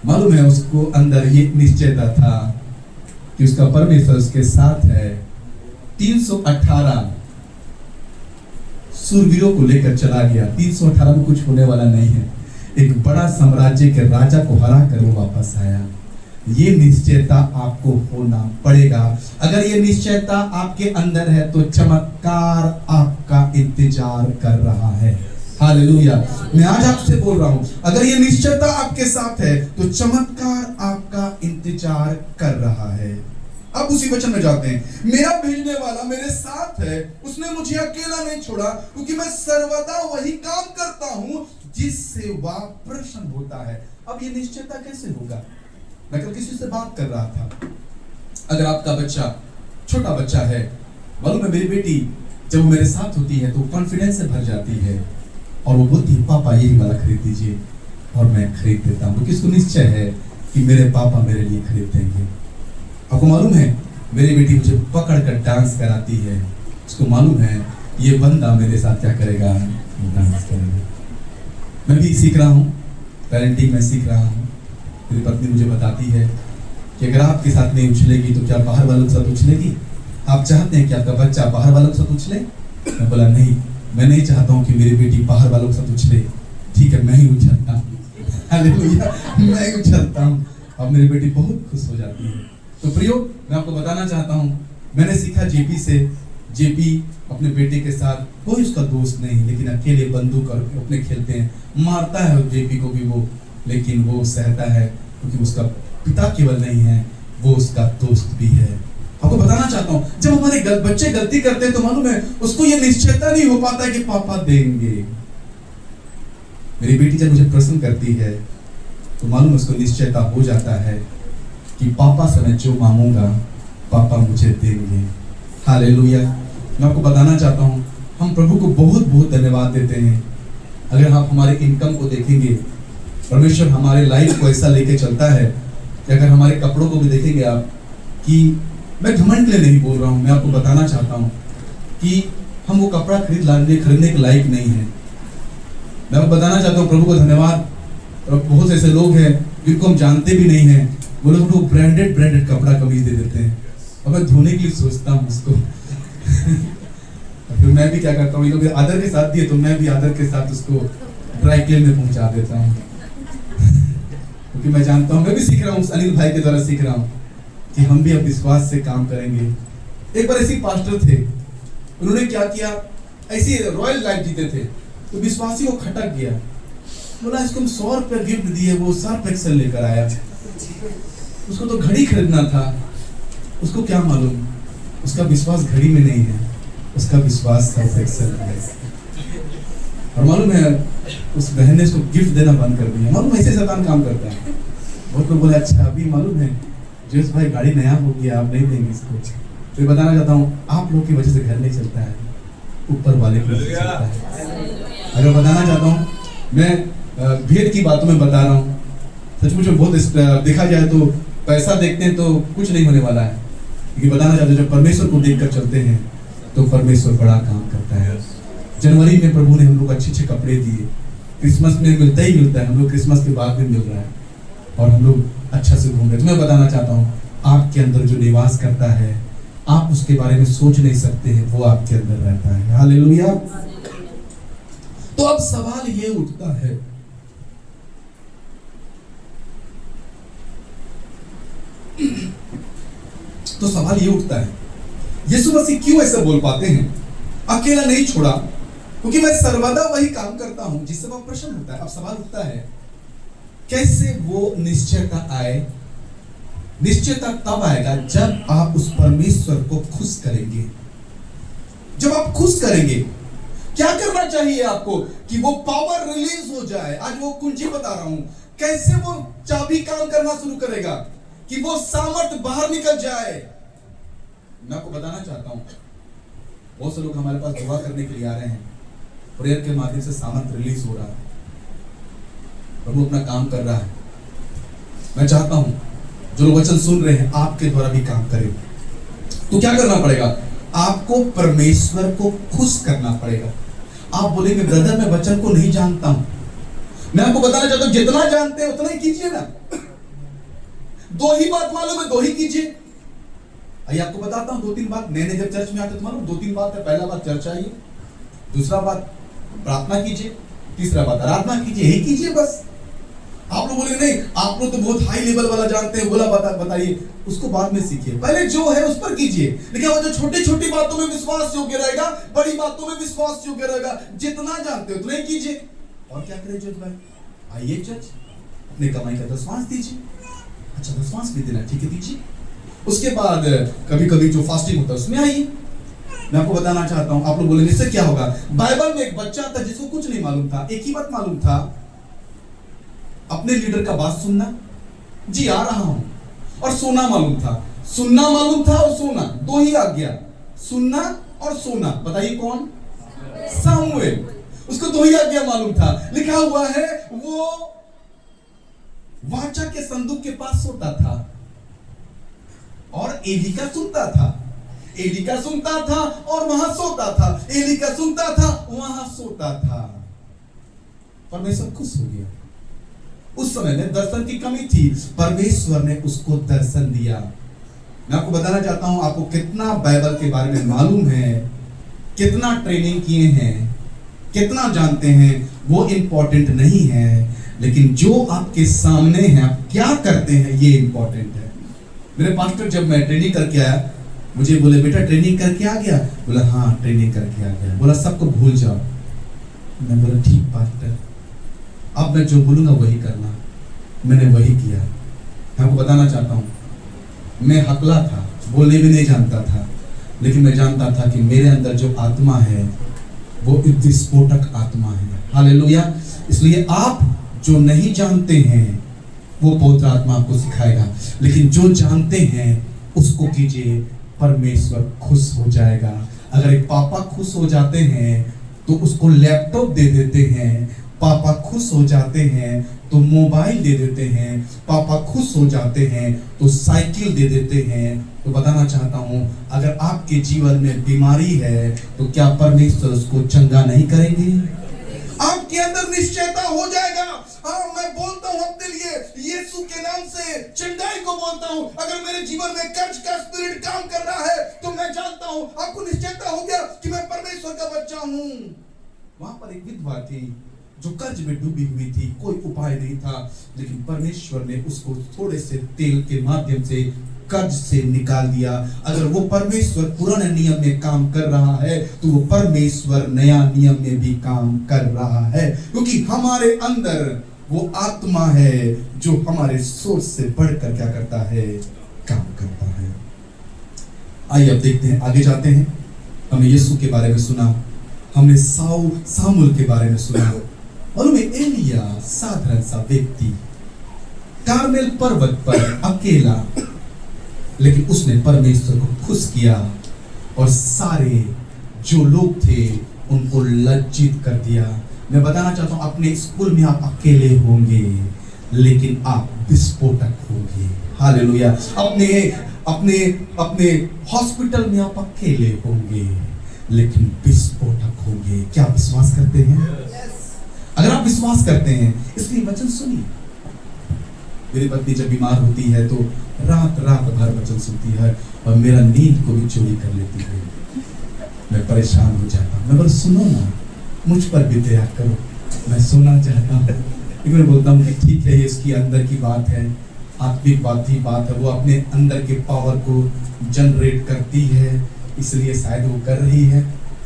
मालूम है उसको अंदर ये निश्चयता था कि उसका परमेश्वर उसके साथ है। 318 सूरवीरों को लेकर चला गया। 318 में कुछ होने वाला नहीं है। एक बड़ा साम्राज्य के राजा को हरा कर वो वापस आया। ये निश्चयता आपको होना पड़ेगा। अगर ये निश्चयता आपके अंदर है तो चमत्कार आपका इंतजार कर रहा है। हालेलुया। मैं आज आपसे बोल रहा हूं, अगर ये निश्चयता आपके साथ है तो चमत्कार आपका इंतजार कर रहा है। अब उसी वचन में जाते हैं। मेरा भेजने वाला मेरे साथ है, उसने मुझे अकेला नहीं छोड़ा, क्योंकि मैं सर्वदा वही काम करता हूं जिससे वह प्रसन्न होता है। अब ये निश्चयता कैसे होगा? मैं कल किसी से बात कर रहा था। अगर आपका बच्चा छोटा बच्चा है, मालूम है मेरी बेटी जब वो मेरे साथ होती है तो कॉन्फिडेंस से भर जाती है और वो बोलती है पापा यही वाला खरीद दीजिए, और मैं खरीद देता हूँ, क्योंकि उसको निश्चय है कि मेरे पापा मेरे लिए खरीद देंगे। आपको मालूम है मेरी बेटी मुझे पकड़ कर डांस कराती है। उसको मालूम है ये बंदा मेरे साथ क्या करेगा, डांस करेगा। मैं भी सीख रहा हूँ, पेरेंटिंग में सीख रहा हूँ। मेरी पत्नी मुझे बताती है कि अगर आपके साथ नहीं उछलेगी तो क्या बाहर वालों के साथ उछलेगी? आप चाहते हैं कि आपका बच्चा बाहर वालों के साथ उछले? मैं बोला नहीं, मैं नहीं चाहता हूँ कि मेरी बेटी बाहर वालों के साथ उछले। ठीक है, मैं ही उछलता हूँ। हालेलुया, मैं ही उछलता हूँ। अब मेरी बेटी बहुत खुश हो जाती है। तो प्रियो, मैं आपको बताना चाहता हूँ, मैंने सीखा जेपी से। जेपी अपने बेटे के साथ कोई उसका दोस्त नहीं, लेकिन अकेले बंदूक और अपने खेलते हैं। मारता है जेपी को भी वो, लेकिन वो सहता है, क्योंकि उसका पिता केवल नहीं है, वो उसका दोस्त भी है। आपको बताना चाहता हूँ, जब हमारे बच्चे गलती करते हैं तो मालूम है उसको ये निश्चयता नहीं हो पाता है कि पापा देंगे। मेरी बेटी जब मुझे प्रश्न करती है तो मालूम उसको निश्चयता हो जाता है कि पापा से मैं जो मांगूंगा पापा मुझे देंगे। हालेलुया। मैं आपको बताना चाहता हूँ, हम प्रभु को बहुत बहुत धन्यवाद देते हैं। अगर आप हमारे इनकम को देखेंगे, परमेश्वर हमारे लाइफ को ऐसा लेके चलता है कि अगर हमारे कपड़ों को भी देखेंगे आप, कि मैं घमंड के लिए नहीं बोल रहा हूँ, मैं आपको बताना चाहता हूँ कि हम वो कपड़ा खरीदने के लायक नहीं है। मैं आपको बताना चाहता हूँ प्रभु को धन्यवाद। और बहुत ऐसे लोग हैं जिनको हम जानते भी नहीं हैं, वो लोग हमको ब्रांडेड कपड़ा कमीज दे देते हैं, और मैं धोने के लिए सोचता हूँ उसको। फिर मैं भी क्या करता हूँ, ये लोग आदर के साथ दिए तो मैं भी आदर के साथ उसको ड्राई क्लीन में पहुंचा देता हूँ। क्योंकि मैं जानता हूँ, मैं भी सीख रहा हूँ, अनिल भाई के द्वारा सीख रहा हूँ कि हम भी अब विश्वास से काम करेंगे। एक बार ऐसे पास्टर थे, उन्होंने क्या किया, ऐसी रॉयल लाइफ जीते थे तो विश्वासी को खटक गया, बोला इसको हम 100 रुपये गिफ्ट दिए, वो सर्फ एक्सेल लेकर आया। उसको तो घड़ी खरीदना था, उसको क्या मालूम उसका विश्वास घड़ी में नहीं है, उसका विश्वास सर्फ एक्सेल में है। और मालूम है उस बहन ने उसको गिफ्ट देना बंद कर दिया। मालूम ऐसे शैतान काम करता है। बहुत लोग बोले अच्छा अभी मालूम है जोश भाई गाड़ी नया हो गया, आप नहीं देंगे इसको। तो बताना चाहता हूँ, आप लोग की वजह से घर नहीं चलता है, ऊपर वाले की वजह से चलता है। अगर बताना चाहता हूँ, मैं भेद की बातों में बता रहा हूँ। सचमुच में बहुत देखा जाए तो पैसा देखते हैं तो कुछ नहीं होने वाला है, क्योंकि बताना चाहते हैं जब परमेश्वर को देखकर चलते हैं तो परमेश्वर बड़ा काम करता है। जनवरी में प्रभु ने हम लोग अच्छे कपड़े दिए, क्रिसमस में मिलता ही मिलता है, हम लोग क्रिसमस के बाद भी मिल रहा है, और हम लोग अच्छा से घूम रहे। तो मैं बताना चाहता हूँ, आपके अंदर जो निवास करता है आप उसके बारे में सोच नहीं सकते हैं, वो आपके अंदर रहता है। हालेलुया। तो अब सवाल ये उठता है, तो सवाल ये उठता है यीशु मसीह क्यों ऐसे बोल पाते हैं, अकेला नहीं छोड़ा क्योंकि मैं सर्वदा वही काम करता हूं जिससे वह प्रसन्न होता है। अब सवाल उठता है कैसे वो निश्चयता आए। निश्चयता तब आएगा जब आप उस परमेश्वर को खुश करेंगे। जब आप खुश करेंगे, क्या करना चाहिए आपको कि वो पावर रिलीज हो जाए। आज वो कुंजी बता रहा हूं, कैसे वो चाबी काम करना शुरू करेगा कि वो सामर्थ बाहर निकल जाए। मैं आपको बताना चाहता हूं, बहुत से लोग हमारे पास दुआ करने के लिए आ रहे हैं, प्रेयर के माध्यम से सामर्थ रिलीज हो रहा है, प्रभु अपना काम कर रहा है। मैं चाहता हूं जो लोग वचन सुन रहे हैं आपके द्वारा भी काम करें। तो क्या करना पड़ेगा, आपको परमेश्वर को खुश करना पड़ेगा। आप बोलेंगे ब्रदर मैं वचन को नहीं जानता हूं, मैं आपको बताना चाहता हूं जितना जानते हैं उतना ही कीजिए ना। दो ही बात मालूम है, दो ही कीजिए। आइए आपको बताता हूं 2-3 बात। नए जब चर्च में आते तो मालूम 2-3 बात है। पहला बात चर्च आइए, दूसरा बात प्रार्थना कीजिए, तीसरा बात आराधना कीजिए। यही कीजिए बस। आप लोग बोलेंगे नहीं आप लोग तो बहुत हाई लेवल वाला जानते हैं, बोला बताइए, उसको बाद में सीखिए, पहले जो है उस पर कीजिए। लेकिन वो जो छोटी छोटी बातों में विश्वास योग्य रहेगा, बड़ी बातों में विश्वास योग्य रहेगा। जितना जानते हो उतना ही कीजिए। और क्या करें जोत भाई? आइए चर्च, अपने कमाई का 10वांश दीजिए। अच्छा 10वांश भी देना, ठीक है दीजिए। उसके बाद कभी कभी जो फास्टिंग होता है उसमें आइए। मैं आपको बताना चाहता हूं, आप लोग बोलेंगे इससे क्या होगा? बाइबल में एक बच्चा था जिसको कुछ नहीं मालूम था, एक ही बात मालूम था, अपने लीडर का बात सुनना, जी आ रहा हूं, और सोना मालूम था। सुनना मालूम था और सोना, दो ही आज्ञा, सुनना और सोना। बताइए कौन? सामुएल। उसको दो ही आज्ञा मालूम था। लिखा हुआ है वो वाचा के संदूक के पास सोता था और एली का सुनता था, एली का सुनता था और वहां सोता था, एली का सुनता था वहां सोता था। परमेश्वर खुश हो गया। उस समय में दर्शन की कमी थी, परमेश्वर ने उसको दर्शन दिया। मैं आपको बताना चाहता हूं आपको कितना बाइबल के बारे में मालूम है, कितना ट्रेनिंग किए हैं, कितना जानते हैं, वो इंपॉर्टेंट नहीं है, लेकिन जो आपके सामने है आप क्या करते हैं ये इंपॉर्टेंट है। मेरे पास्टर जब मैं ट्रेनिंग करके आया, मुझे बोले बेटा ट्रेनिंग करके आ गया? बोला हाँ ट्रेनिंग करके आ गया। बोला सबको भूल जाओ। मैं बोला ठीक पास्टर, अब मैं जो बोलूंगा वही करना। मैंने वही किया। मैं आपको बताना चाहता हूँ मैं हकला था, बोलने भी नहीं जानता था, लेकिन मैं जानता था कि मेरे अंदर जो आत्मा है वो विस्फोटक आत्मा है। हालेलुया। इसलिए आप जो नहीं जानते हैं वो पवित्र आत्मा आपको सिखाएगा, लेकिन जो जानते हैं उसको कीजिए, परमेश्वर खुश हो जाएगा। अगर एक पापा खुश हो जाते हैं तो उसको लैपटॉप दे देते हैं, पापा खुश हो जाते हैं तो मोबाइल दे देते हैं, पापा खुश हो जाते हैं तो साइकिल दे देते हैं। तो बताना चाहता हूं अगर आपके जीवन में बीमारी है तो क्या परमेश्वर उसको चंगा नहीं करेंगे? आपके अंदर निश्चयता हो जाएगा। हाँ मैं बोलता हूं अपने लिए यीशु के नाम से चंगाई को बोलता हूं। अगर मेरे जीवन में कर्ज का स्पिरिट काम कर रहा है तो मैं जानता हूं आपको निश्चयता हो गया कि मैं परमेश्वर का बच्चा हूं। वहां पर एक विधवा थी जो कर्ज में डूबी हुई थी, कोई उपाय नहीं था, लेकिन परमेश्वर ने उसको थोड़े से तेल के माध्यम से कर्ज से निकाल दिया। अगर वो परमेश्वर पुराने नियम में काम कर रहा है तो वो परमेश्वर नया नियम में भी काम कर रहा है, क्योंकि हमारे अंदर वो आत्मा है जो हमारे सोच से बढ़कर क्या करता है, काम करता है। आइए अब देखते हैं, आगे जाते हैं। हमने यीशु के बारे में सुना, हमने सामुएल के बारे में सुना, और में एलिया साधारण सा व्यक्ति कारमेल पर्वत पर अकेला, लेकिन उसने परमेश्वर को खुश किया और सारे जो लोग थे उनको लज्जित कर दिया। मैं बताना चाहता हूं अपने स्कूल में आप अकेले होंगे लेकिन आप विस्फोटक होंगे। हालेलुया। अपने अपने अपने हॉस्पिटल में आप अकेले होंगे लेकिन विस्फोटक होंगे। क्या विश्वास करते हैं? अगर आप विश्वास करते हैं इसलिए वचन सुनिए। मेरी पत्नी जब बीमार होती है तो रात भर वचन सुनती है और मेरा नींद को भी चोरी कर लेती है। मैं परेशान हो जाता हूँ। मैं बोल सुनो ना, मुझ पर भी दया करो, मैं सोना चाहता हूँ। लेकिन मैं बोलता हूँ कि ठीक है ये इसकी अंदर की बात है, आत्मिक बात है, वो अपने अंदर के पावर को जनरेट करती है, इसलिए शायद वो कर रही है।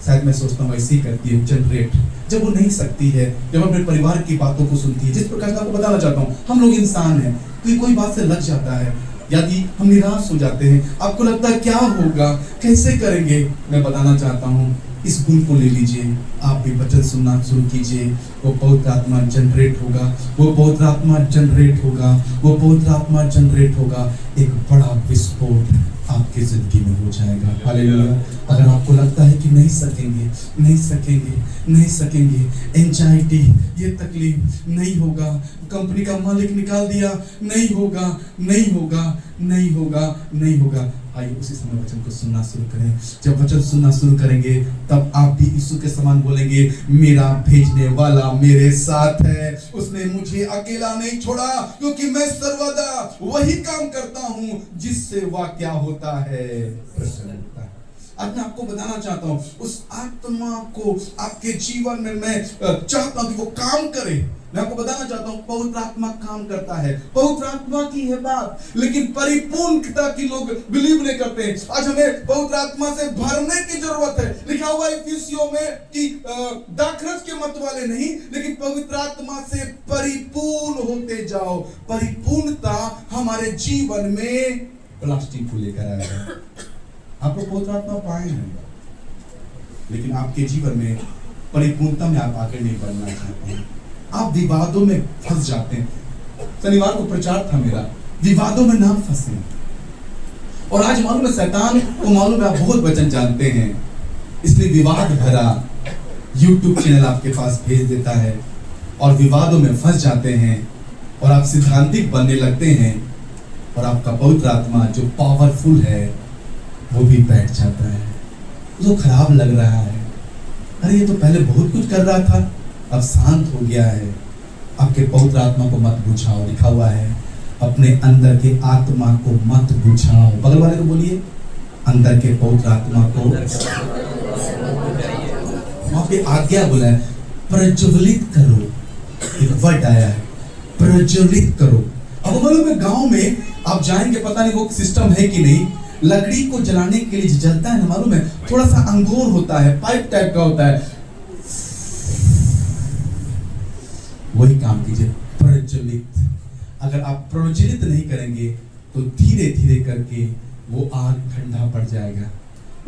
शायद मैं सोचता हूँ ऐसे ही करती है जनरेट, जब वो नहीं सकती है, जब अपने परिवार की बातों को सुनती है। जिस प्रकार आपको बताना चाहता हूँ हम लोग इंसान हैं, कोई बात से लग जाता है, यदि हम निराश हो जाते हैं, आपको लगता है क्या होगा, कैसे करेंगे। मैं बताना चाहता हूँ इस गुण को ले लीजिए, आप भी वचन सुनना शुरू कीजिए, वो पवित्र आत्मा जनरेट होगा, वो पवित्र आत्मा जनरेट होगा, वो पवित्र आत्मा जनरेट होगा। एक बड़ा विस्फोट आपकी जिंदगी में हो जाएगा। हालेलुया। अगर आपको लगता है कि नहीं सकेंगे, एंजाइटी, ये तकलीफ नहीं होगा, कंपनी का मालिक निकाल दिया, नहीं होगा, आइए उसी समय वचन को सुनना शुरू करें। जब वचन सुनना शुरू करेंगे तब आप भी यीशु के समान बोलेंगे, मेरा भेजने वाला मेरे साथ है, उसने मुझे अकेला नहीं छोड़ा, क्योंकि मैं सर्वदा वही काम करता हूं जिससे वह क्या होता है, प्रसन्न होता है। आज मैं आपको बताना चाहता हूं, उस आत्मा को आपके जीवन में मैं चाहता हूं कि वो काम करे। मैं आपको बताना चाहता हूं, पवित्र आत्मा काम करता है, पवित्र आत्मा की है बात, लेकिन परिपूर्णता की लोग बिलीव नहीं करते हैं। आज हमें पवित्र आत्मा से भरने की जरूरत है। लिखा हुआ है इफिसियों में कि दाखरस के मत वाले नहीं, लेकिन पवित्र आत्मा से परिपूर्ण होते जाओ। परिपूर्णता हमारे जीवन में प्लास्टिक को लेकर आएगा। आप लोग पवित्र आत्मा पाए हैं, लेकिन आपके जीवन में परिपूर्णता में आप आगे नहीं बढ़ना चाहते हैं। आप विवादों में फंस जाते हैं। शनिवार को प्रचार था मेरा, विवादों में ना फंसे। और आज मालूम है शैतान को मालूम है आप बहुत वचन जानते हैं, इसलिए विवाद भरा YouTube चैनल आपके पास भेज देता है और विवादों में फंस जाते हैं और आप सिद्धांतिक बनने लगते हैं और आपका पवित्र आत्मा जो पावरफुल है वो भी बैठ जाता है। तो खराब लग रहा है, अरे ये तो पहले बहुत कुछ कर रहा था, अब शांत हो गया है। आपके पवित्र आत्मा को मत बुझाओ। लिखा हुआ है, अपने अंदर के आत्मा को मत बुझाओ। बगल वाले को बोलिए, अंदर के पवित्र आत्मा को। वहां पे आज्ञा बोला है, प्रज्वलित करो। एक वर्ड आया है, प्रज्वलित करो। अब मालूम है गांव में आप जाएंगे, पता नहीं वो सिस्टम है कि नहीं, लकड़ी को जलाने के लिए जलता है ना, मालूम है थोड़ा सा अंगूर होता है, पाइप टाइप का होता है, वही काम कीजिए, प्रज्वलित। अगर आप प्रज्वलित नहीं करेंगे तो धीरे धीरे करके वो आग ठंडा पड़ जाएगा।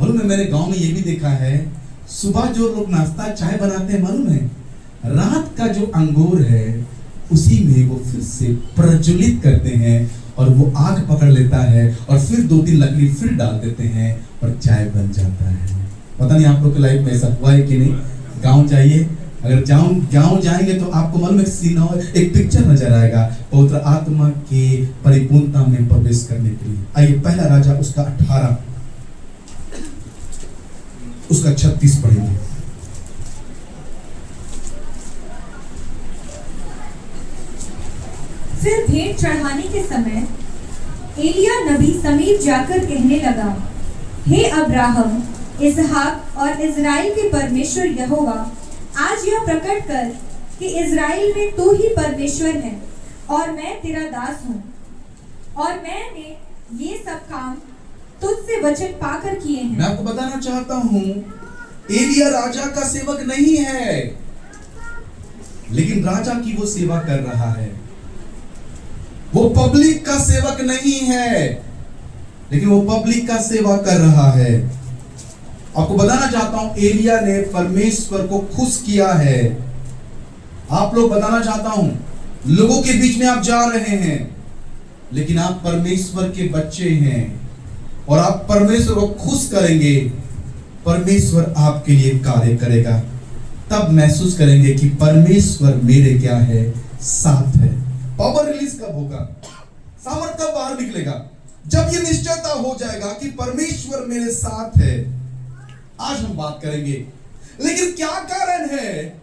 मालूम है मैंने गांव में ये भी देखा है, सुबह जो लोग नाश्ता चाय बनाते हैं, मालूम है रात का जो अंगूर है उसी में वो फिर से प्रज्वलित करते हैं और वो आग पकड़ लेता है और फिर 2-3 लकड़ी फिर डाल देते हैं और चाय बन जाता है। पता नहीं आप लोग की लाइफ में ऐसा हुआ है कि नहीं। गांव जाइए, अगर गांव जाएंगे तो आपको मालूम एक पिक्चर नजर आएगा पवित्र आत्मा के परिपूर्णता में प्रवेश करने के लिए। आइए पहला राजा उसका 18 उसका 36 पढ़ेंगे। फिर भेंट चढ़ाने के समय एलिया नबी समीप जाकर कहने लगा, हे अब्राहम, इसहाक और इज़राइल के परमेश्वर यहोवा, आज यह प्रकट कर कि इज़राइल में तू ही परमेश्वर है और मैं तेरा दास हूँ, और मैंने ये सब काम तुझसे वचन पाकर किए हैं। मैं आपको बताना चाहता हूँ, एलिया राजा का सेवक नहीं है, लेकिन राजा की वो सेवा कर रहा है। वो पब्लिक का सेवक नहीं है, लेकिन वो पब्लिक का सेवा कर रहा है। आपको बताना चाहता हूं, एलिया ने परमेश्वर को खुश किया है। आप लोग बताना चाहता हूं, लोगों के बीच में आप जा रहे हैं, लेकिन आप परमेश्वर के बच्चे हैं और आप परमेश्वर को खुश करेंगे, परमेश्वर आपके लिए कार्य करेगा। तब महसूस करेंगे कि परमेश्वर मेरे क्या है, साथ है। पावर रिलीज कब होगा, सामर्थ कब बाहर निकलेगा? जब ये निश्चयता हो जाएगा कि परमेश्वर मेरे साथ है। आज हम बात करेंगे, लेकिन क्या कारण है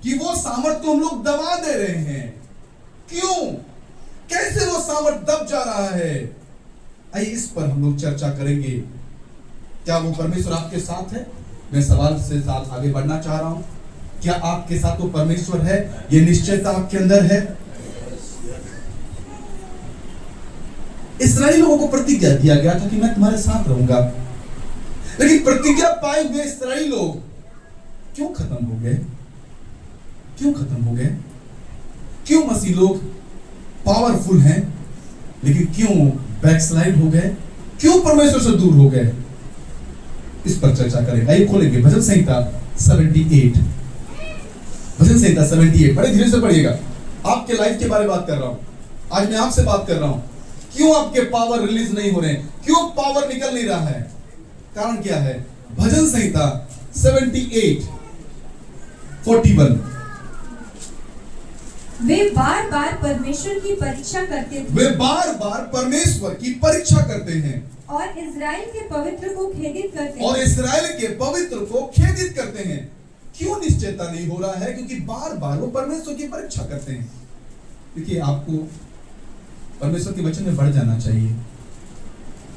कि वो सामर्थ को हम लोग दबा दे रहे हैं? क्यों, कैसे वो सामर्थ दब जा रहा है? आइए इस पर हम लोग चर्चा करेंगे। क्या वो परमेश्वर आपके साथ है? मैं सवाल से साथ आगे बढ़ना चाह रहा हूं। क्या आपके साथ वो परमेश्वर है? ये निश्चयता आपके अंदर है? इस्राएली लोगों को प्रतिज्ञा दिया गया था कि मैं तुम्हारे साथ रहूंगा, लेकिन प्रतिज्ञा पाए हुए इस्राएली लोग क्यों खत्म हो गए? क्यों खत्म हो गए? क्यों मसीह लोग पावरफुल हैं, लेकिन क्यों बैकस्लाइड हो गए? क्यों परमेश्वर से दूर हो गए? इस पर चर्चा करेंगे। आइए खोलेंगे भजन संहिता 78। भजन संहिता 78, बड़े धीरे से पढ़िएगा। आपके लाइफ के बारे में बात कर रहा हूं। आज मैं आपसे बात कर रहा हूं, क्यों आपके पावर रिलीज नहीं हो रहे हैं? क्यों पावर निकल नहीं रहा है? कारण क्या है? भजन संहिता 78:41। वे बार-बार परमेश्वर की परीक्षा करते थे। वे बार-बार परमेश्वर की परीक्षा करते हैं। और इज़राइल के पवित्र को खेदित करते और हैं। इस्राएल के पवित्र को खेदित करते हैं। क्यों निश्चयता नहीं हो रहा है? क्योंकि बार बार वो परमेश्वर की परीक्षा करते हैं। क्योंकि आपको परमेश्वर के वचन में बढ़ जाना चाहिए,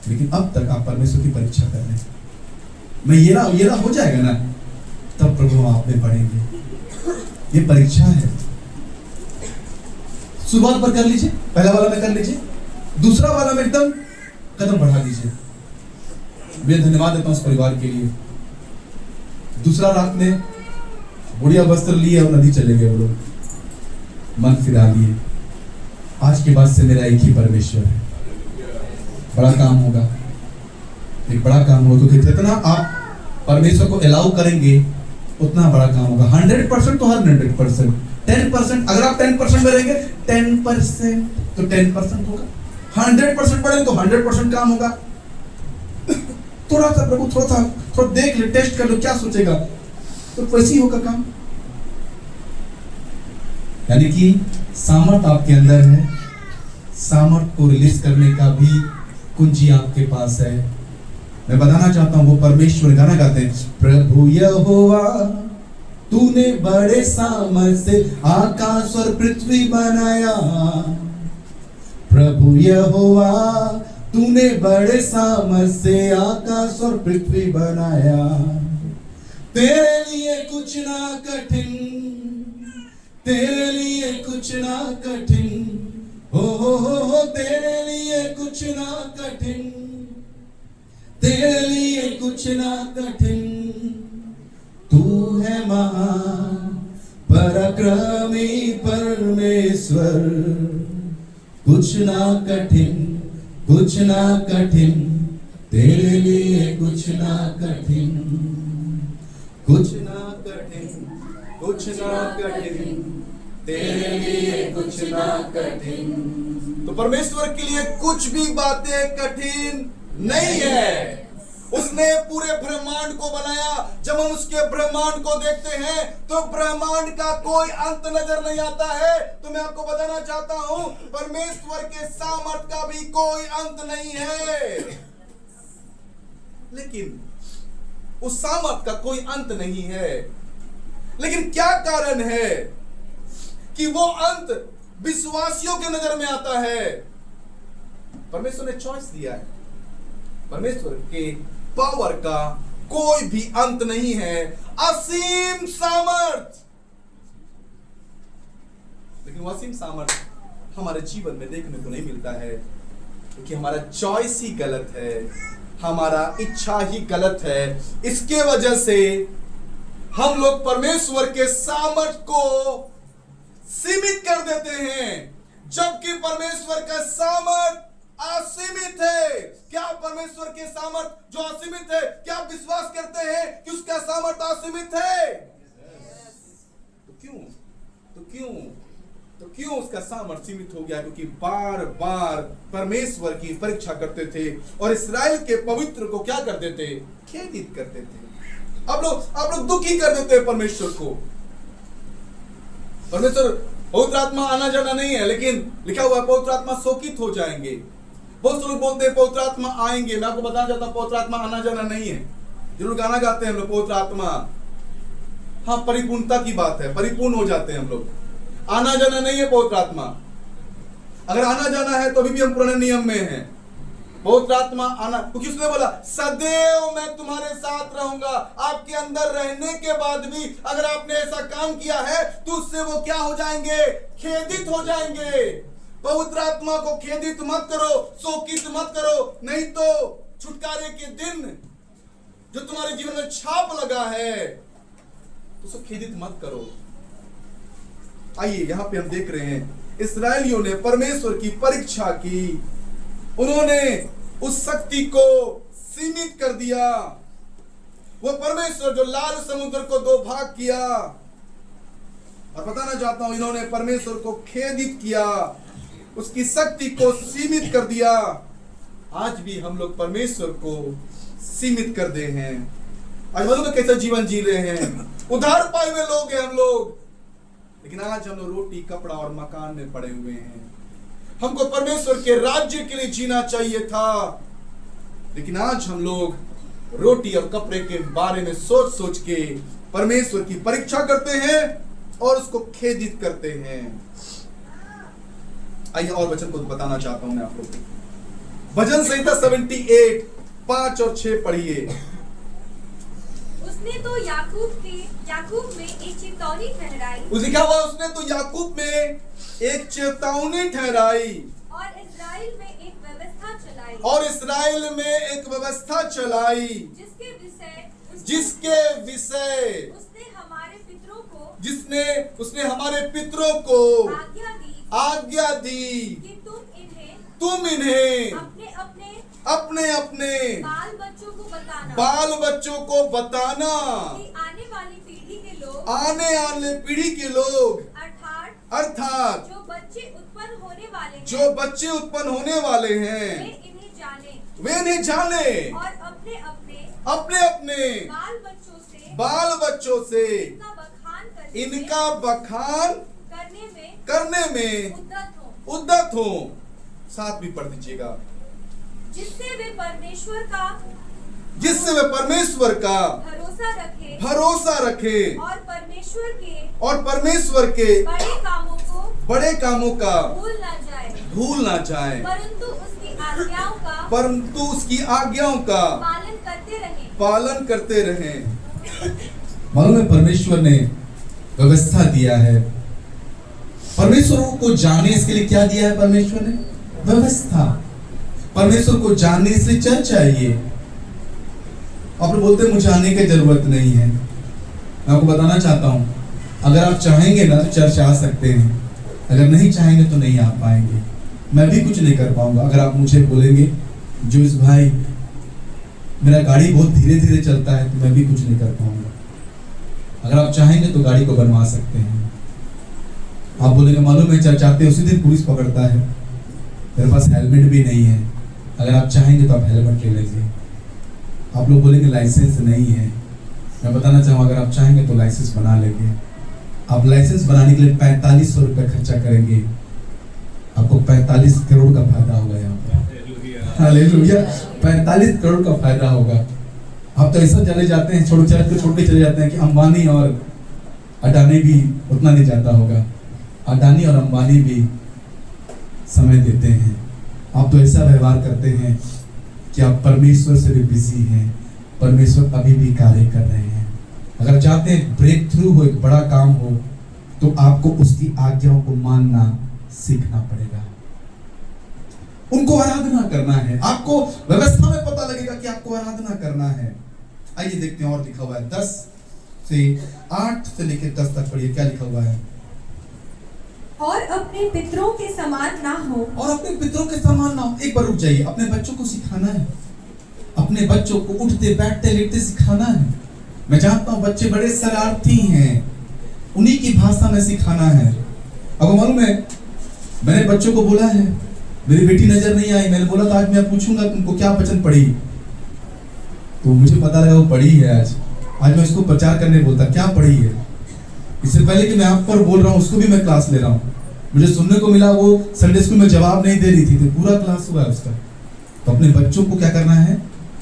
लेकिन अब तक आप परमेश्वर की परीक्षा कर रहे हैं। मैं ये ना हो जाएगा ना, तब प्रभु आप में बढ़ेंगे। ये परीक्षा है। शुरुआत पर कर लीजिए, पहला वाला में कर लीजिए, दूसरा वाला में एकदम कदम बढ़ा दीजिए। मैं धन्यवाद देता हूं उस परिवार के लिए। दूसरा रात में बुढ़िया वस्त्र लिए और नदी चले गए वो लोग, मन फिरा लिए। आज के बाद से मेरा एक ही परमेश्वर है। बड़ा काम होगा, एक बड़ा काम होगा, क्योंकि जितना आप परमेश्वर को अलाउ करेंगे उतना बड़ा काम होगा। 100% तो हर 100%, 10% अगर आप 10% में रहेंगे 10% तो 10% होगा। 100% बढ़ेंगे तो 100% काम होगा। थोड़ा सा प्रभु थोड़ा देख ले, टेस्ट कर लो, क्या सोचेगा, तो वैसे ही होगा काम। यानी कि सामर्थ आपके अंदर है, सामर्थ को रिलीज करने का भी कुंजी आपके पास है। मैं बताना चाहता हूं, वो परमेश्वर गाना गाते हैं, प्रभु यहोवा तूने बड़े सामर्थ से आकाश और पृथ्वी बनाया। प्रभु यहोवा तूने बड़े सामर्थ से आकाश और पृथ्वी बनाया। तेरे लिए कुछ ना कठिन, तेरे लिए कुछ ना कठिन, हो तेरे लिए कुछ ना कठिन, तेरे लिए कुछ ना कठिन। तू है महान पराक्रमी परमेश्वर, कुछ ना कठिन, कुछ ना कठिन, तेरे लिए कुछ ना कठिन, कुछ ना कठिन, कुछ ना कठिन, तेरे लिए कुछ ना कठिन। तो परमेश्वर के लिए कुछ भी बातें कठिन नहीं है। उसने पूरे ब्रह्मांड को बनाया। जब हम उसके ब्रह्मांड को देखते हैं तो ब्रह्मांड का कोई अंत नजर नहीं आता है। तो मैं आपको बताना चाहता हूं, परमेश्वर के सामर्थ का भी कोई अंत नहीं है। लेकिन उस सामर्थ का कोई अंत नहीं है। लेकिन क्या कारण है कि वो अंत विश्वासियों के नजर में आता है? परमेश्वर ने चॉइस दिया है। परमेश्वर के पावर का कोई भी अंत नहीं है, असीम सामर्थ। लेकिन वो असीम सामर्थ हमारे जीवन में देखने को नहीं मिलता है, क्योंकि हमारा चॉइस ही गलत है, हमारा इच्छा ही गलत है। इसके वजह से हम लोग परमेश्वर के सामर्थ को सीमित कर देते हैं, जबकि परमेश्वर का सामर्थ असीमित है। क्या परमेश्वर के सामर्थ जो असीमित है, क्या आप विश्वास करते हैं कि उसका सामर्थ असीमित है? तो क्यों उसका सामर्थ सीमित हो गया? क्योंकि बार बार परमेश्वर की परीक्षा करते थे और इस्राएल के पवित्र को क्या करते थे? खेदित करते थे। आप लोग दुखी कर देते हैं परमेश्वर को। परमेश्वर पवित्र आत्मा आना जाना नहीं है, लेकिन लिखा हुआ है पवित्र आत्मा शोकित हो जाएंगे। बहुत से लोग बोलते हैं पवित्र आत्मा आएंगे। मैं आपको बताना चाहता हूं, पवित्र आत्मा आना जाना नहीं है। जरूर गाना गाते हैं हम लोग, पवित्र आत्मा, हाँ परिपूर्णता की बात है, परिपूर्ण हो जाते हैं हम लोग। आना जाना नहीं है पवित्र आत्मा। अगर आना जाना है तो अभी भी हम पुराने नियम में हैं। पवित्र आत्मा आना, क्योंकि उसने बोला सदैव मैं तुम्हारे साथ रहूंगा। आपके अंदर रहने के बाद भी अगर आपने ऐसा काम किया है तो उससे वो क्या हो जाएंगे? खेदित हो जाएंगे। पवित्र आत्मा को खेदित मत करो, शोकित मत करो, नहीं तो छुटकारे के दिन जो तुम्हारे जीवन में छाप लगा है उसको खेदित मत करो। आइए यहां पे हम देख रहे हैं, इस्राएलियों ने परमेश्वर की परीक्षा की। उन्होंने उस शक्ति को सीमित कर दिया। वो परमेश्वर जो लाल समुद्र को दो भाग किया, और बताना चाहता हूं इन्होंने परमेश्वर को खेदित किया, उसकी शक्ति को सीमित कर दिया। आज भी हम लोग परमेश्वर को सीमित कर दे हैं। आज मालूम है कैसा जीवन जी रहे हैं? उधार पाए हुए लोग हैं हम लोग, लेकिन आज हम लोग रोटी कपड़ा और मकान में पड़े हुए हैं। हमको परमेश्वर के राज्य के लिए जीना चाहिए था, लेकिन आज हम लोग रोटी और कपड़े के बारे में सोच सोच के परमेश्वर की परीक्षा करते हैं और उसको खेदित करते हैं। आइए और वचन को बताना चाहता हूं मैं आप लोगों को। भजन संहिता 78 5 और 6 पढ़िए। उसने तो याकूब में एक चेतावनी ठहराई। उसने क्या हुआ? उसने तो याकूब में एक चेतावनी ठहराई और इस्राएल में एक व्यवस्था चलाई। और इस्राएल में एक व्यवस्था चलाई जिसके विषय उसने हमारे पितरों को आज्ञा दी कि तुम इन्हें अपने अपने बाल बच्चों को बताना कि आने वाली पीढ़ी के लोग अर्थात जो बच्चे उत्पन्न होने वाले हैं वे इन्हें जाने और अपने बाल बच्चों से इनका बखान करने में उद्यत हो। साथ भी पढ़ दीजिएगा। जिससे वे परमेश्वर का भरोसा रखे और परमेश्वर के बड़े कामों का भूल ना जाए परंतु उसकी आज्ञाओं का पालन करते रहें। मालूम है परमेश्वर ने व्यवस्था दिया है। परमेश्वर को जानने इसके लिए क्या दिया है? परमेश्वर ने व्यवस्था। परमेश्वर को जानने इसलिए चर्च चाहिए। आप लोग बोलते हैं मुझे आने की जरूरत नहीं है। मैं आपको बताना चाहता हूं, अगर आप चाहेंगे ना तो चर्च आ सकते हैं, अगर नहीं चाहेंगे तो नहीं आ पाएंगे। मैं भी कुछ नहीं कर पाऊंगा। अगर आप मुझे बोलेंगे जोइस भाई मेरा गाड़ी बहुत धीरे धीरे चलता है, तो मैं भी कुछ नहीं कर पाऊंगा। अगर आप चाहेंगे तो गाड़ी को बनवा सकते हैं। आप बोलेंगे मालूम है चर्च आते उसी दिन पुलिस पकड़ता है, मेरे पास हेलमेट भी नहीं है। अगर आप चाहेंगे तो आप हेलमेट ले लीजिए। आप लोग बोलेंगे लाइसेंस नहीं है। मैं बताना चाहूँ अगर आप चाहेंगे तो लाइसेंस बना लेंगे। आप लाइसेंस बनाने के लिए 4500 रुपये खर्चा करेंगे, आपको 45 करोड़ का फायदा होगा। यहाँ पर हालेलुया, 45 करोड़ का फायदा होगा। आप तो ऐसा चले जाते हैं, छोड़ के चले जाते हैं कि अंबानी और अडानी भी उतना नहीं जाता होगा। अडानी और अंबानी भी समय देते हैं। आप तो ऐसा व्यवहार करते हैं कि आप परमेश्वर से भी बिजी हैं। परमेश्वर अभी भी कार्य कर रहे हैं। अगर चाहते हैं ब्रेक थ्रू हो, एक बड़ा काम हो, तो आपको उसकी आज्ञाओं को मानना सीखना पड़ेगा। उनको आराधना करना है। आपको व्यवस्था में पता लगेगा कि आपको आराधना करना है। आइए देखते हैं और लिखा हुआ है 10 से 8 से लेकर 10 तक पढ़िए। क्या लिखा हुआ है? और अपने पितरों के समान ना हो। और अपने पितरों के समान ना हो। एक बार रुक जाइए। अपने बच्चों को सिखाना है, अपने बच्चों को उठते बैठते लेटते सिखाना है। मैं जानता हूं बच्चे बड़े शरारती हैं, उन्हीं की भाषा में सिखाना है। अब मालूम है मैंने बच्चों को बोला है, मेरी बेटी नजर नहीं आई, मैंने बोला था आज मैं पूछूंगा तुमको क्या वचन पढ़ी, तो मुझे पता लगा वो पढ़ी है। आज मैं उसको प्रचार करने बोलता क्या पढ़ी है। इससे पहले कि मैं आप पर बोल रहा हूँ उसको भी मैं क्लास ले रहा हूँ। मुझे सुनने को मिला वो संडे स्कूल में जवाब नहीं दे रही थी, तो पूरा क्लास हुआ है उसका। तो अपने बच्चों को क्या करना है?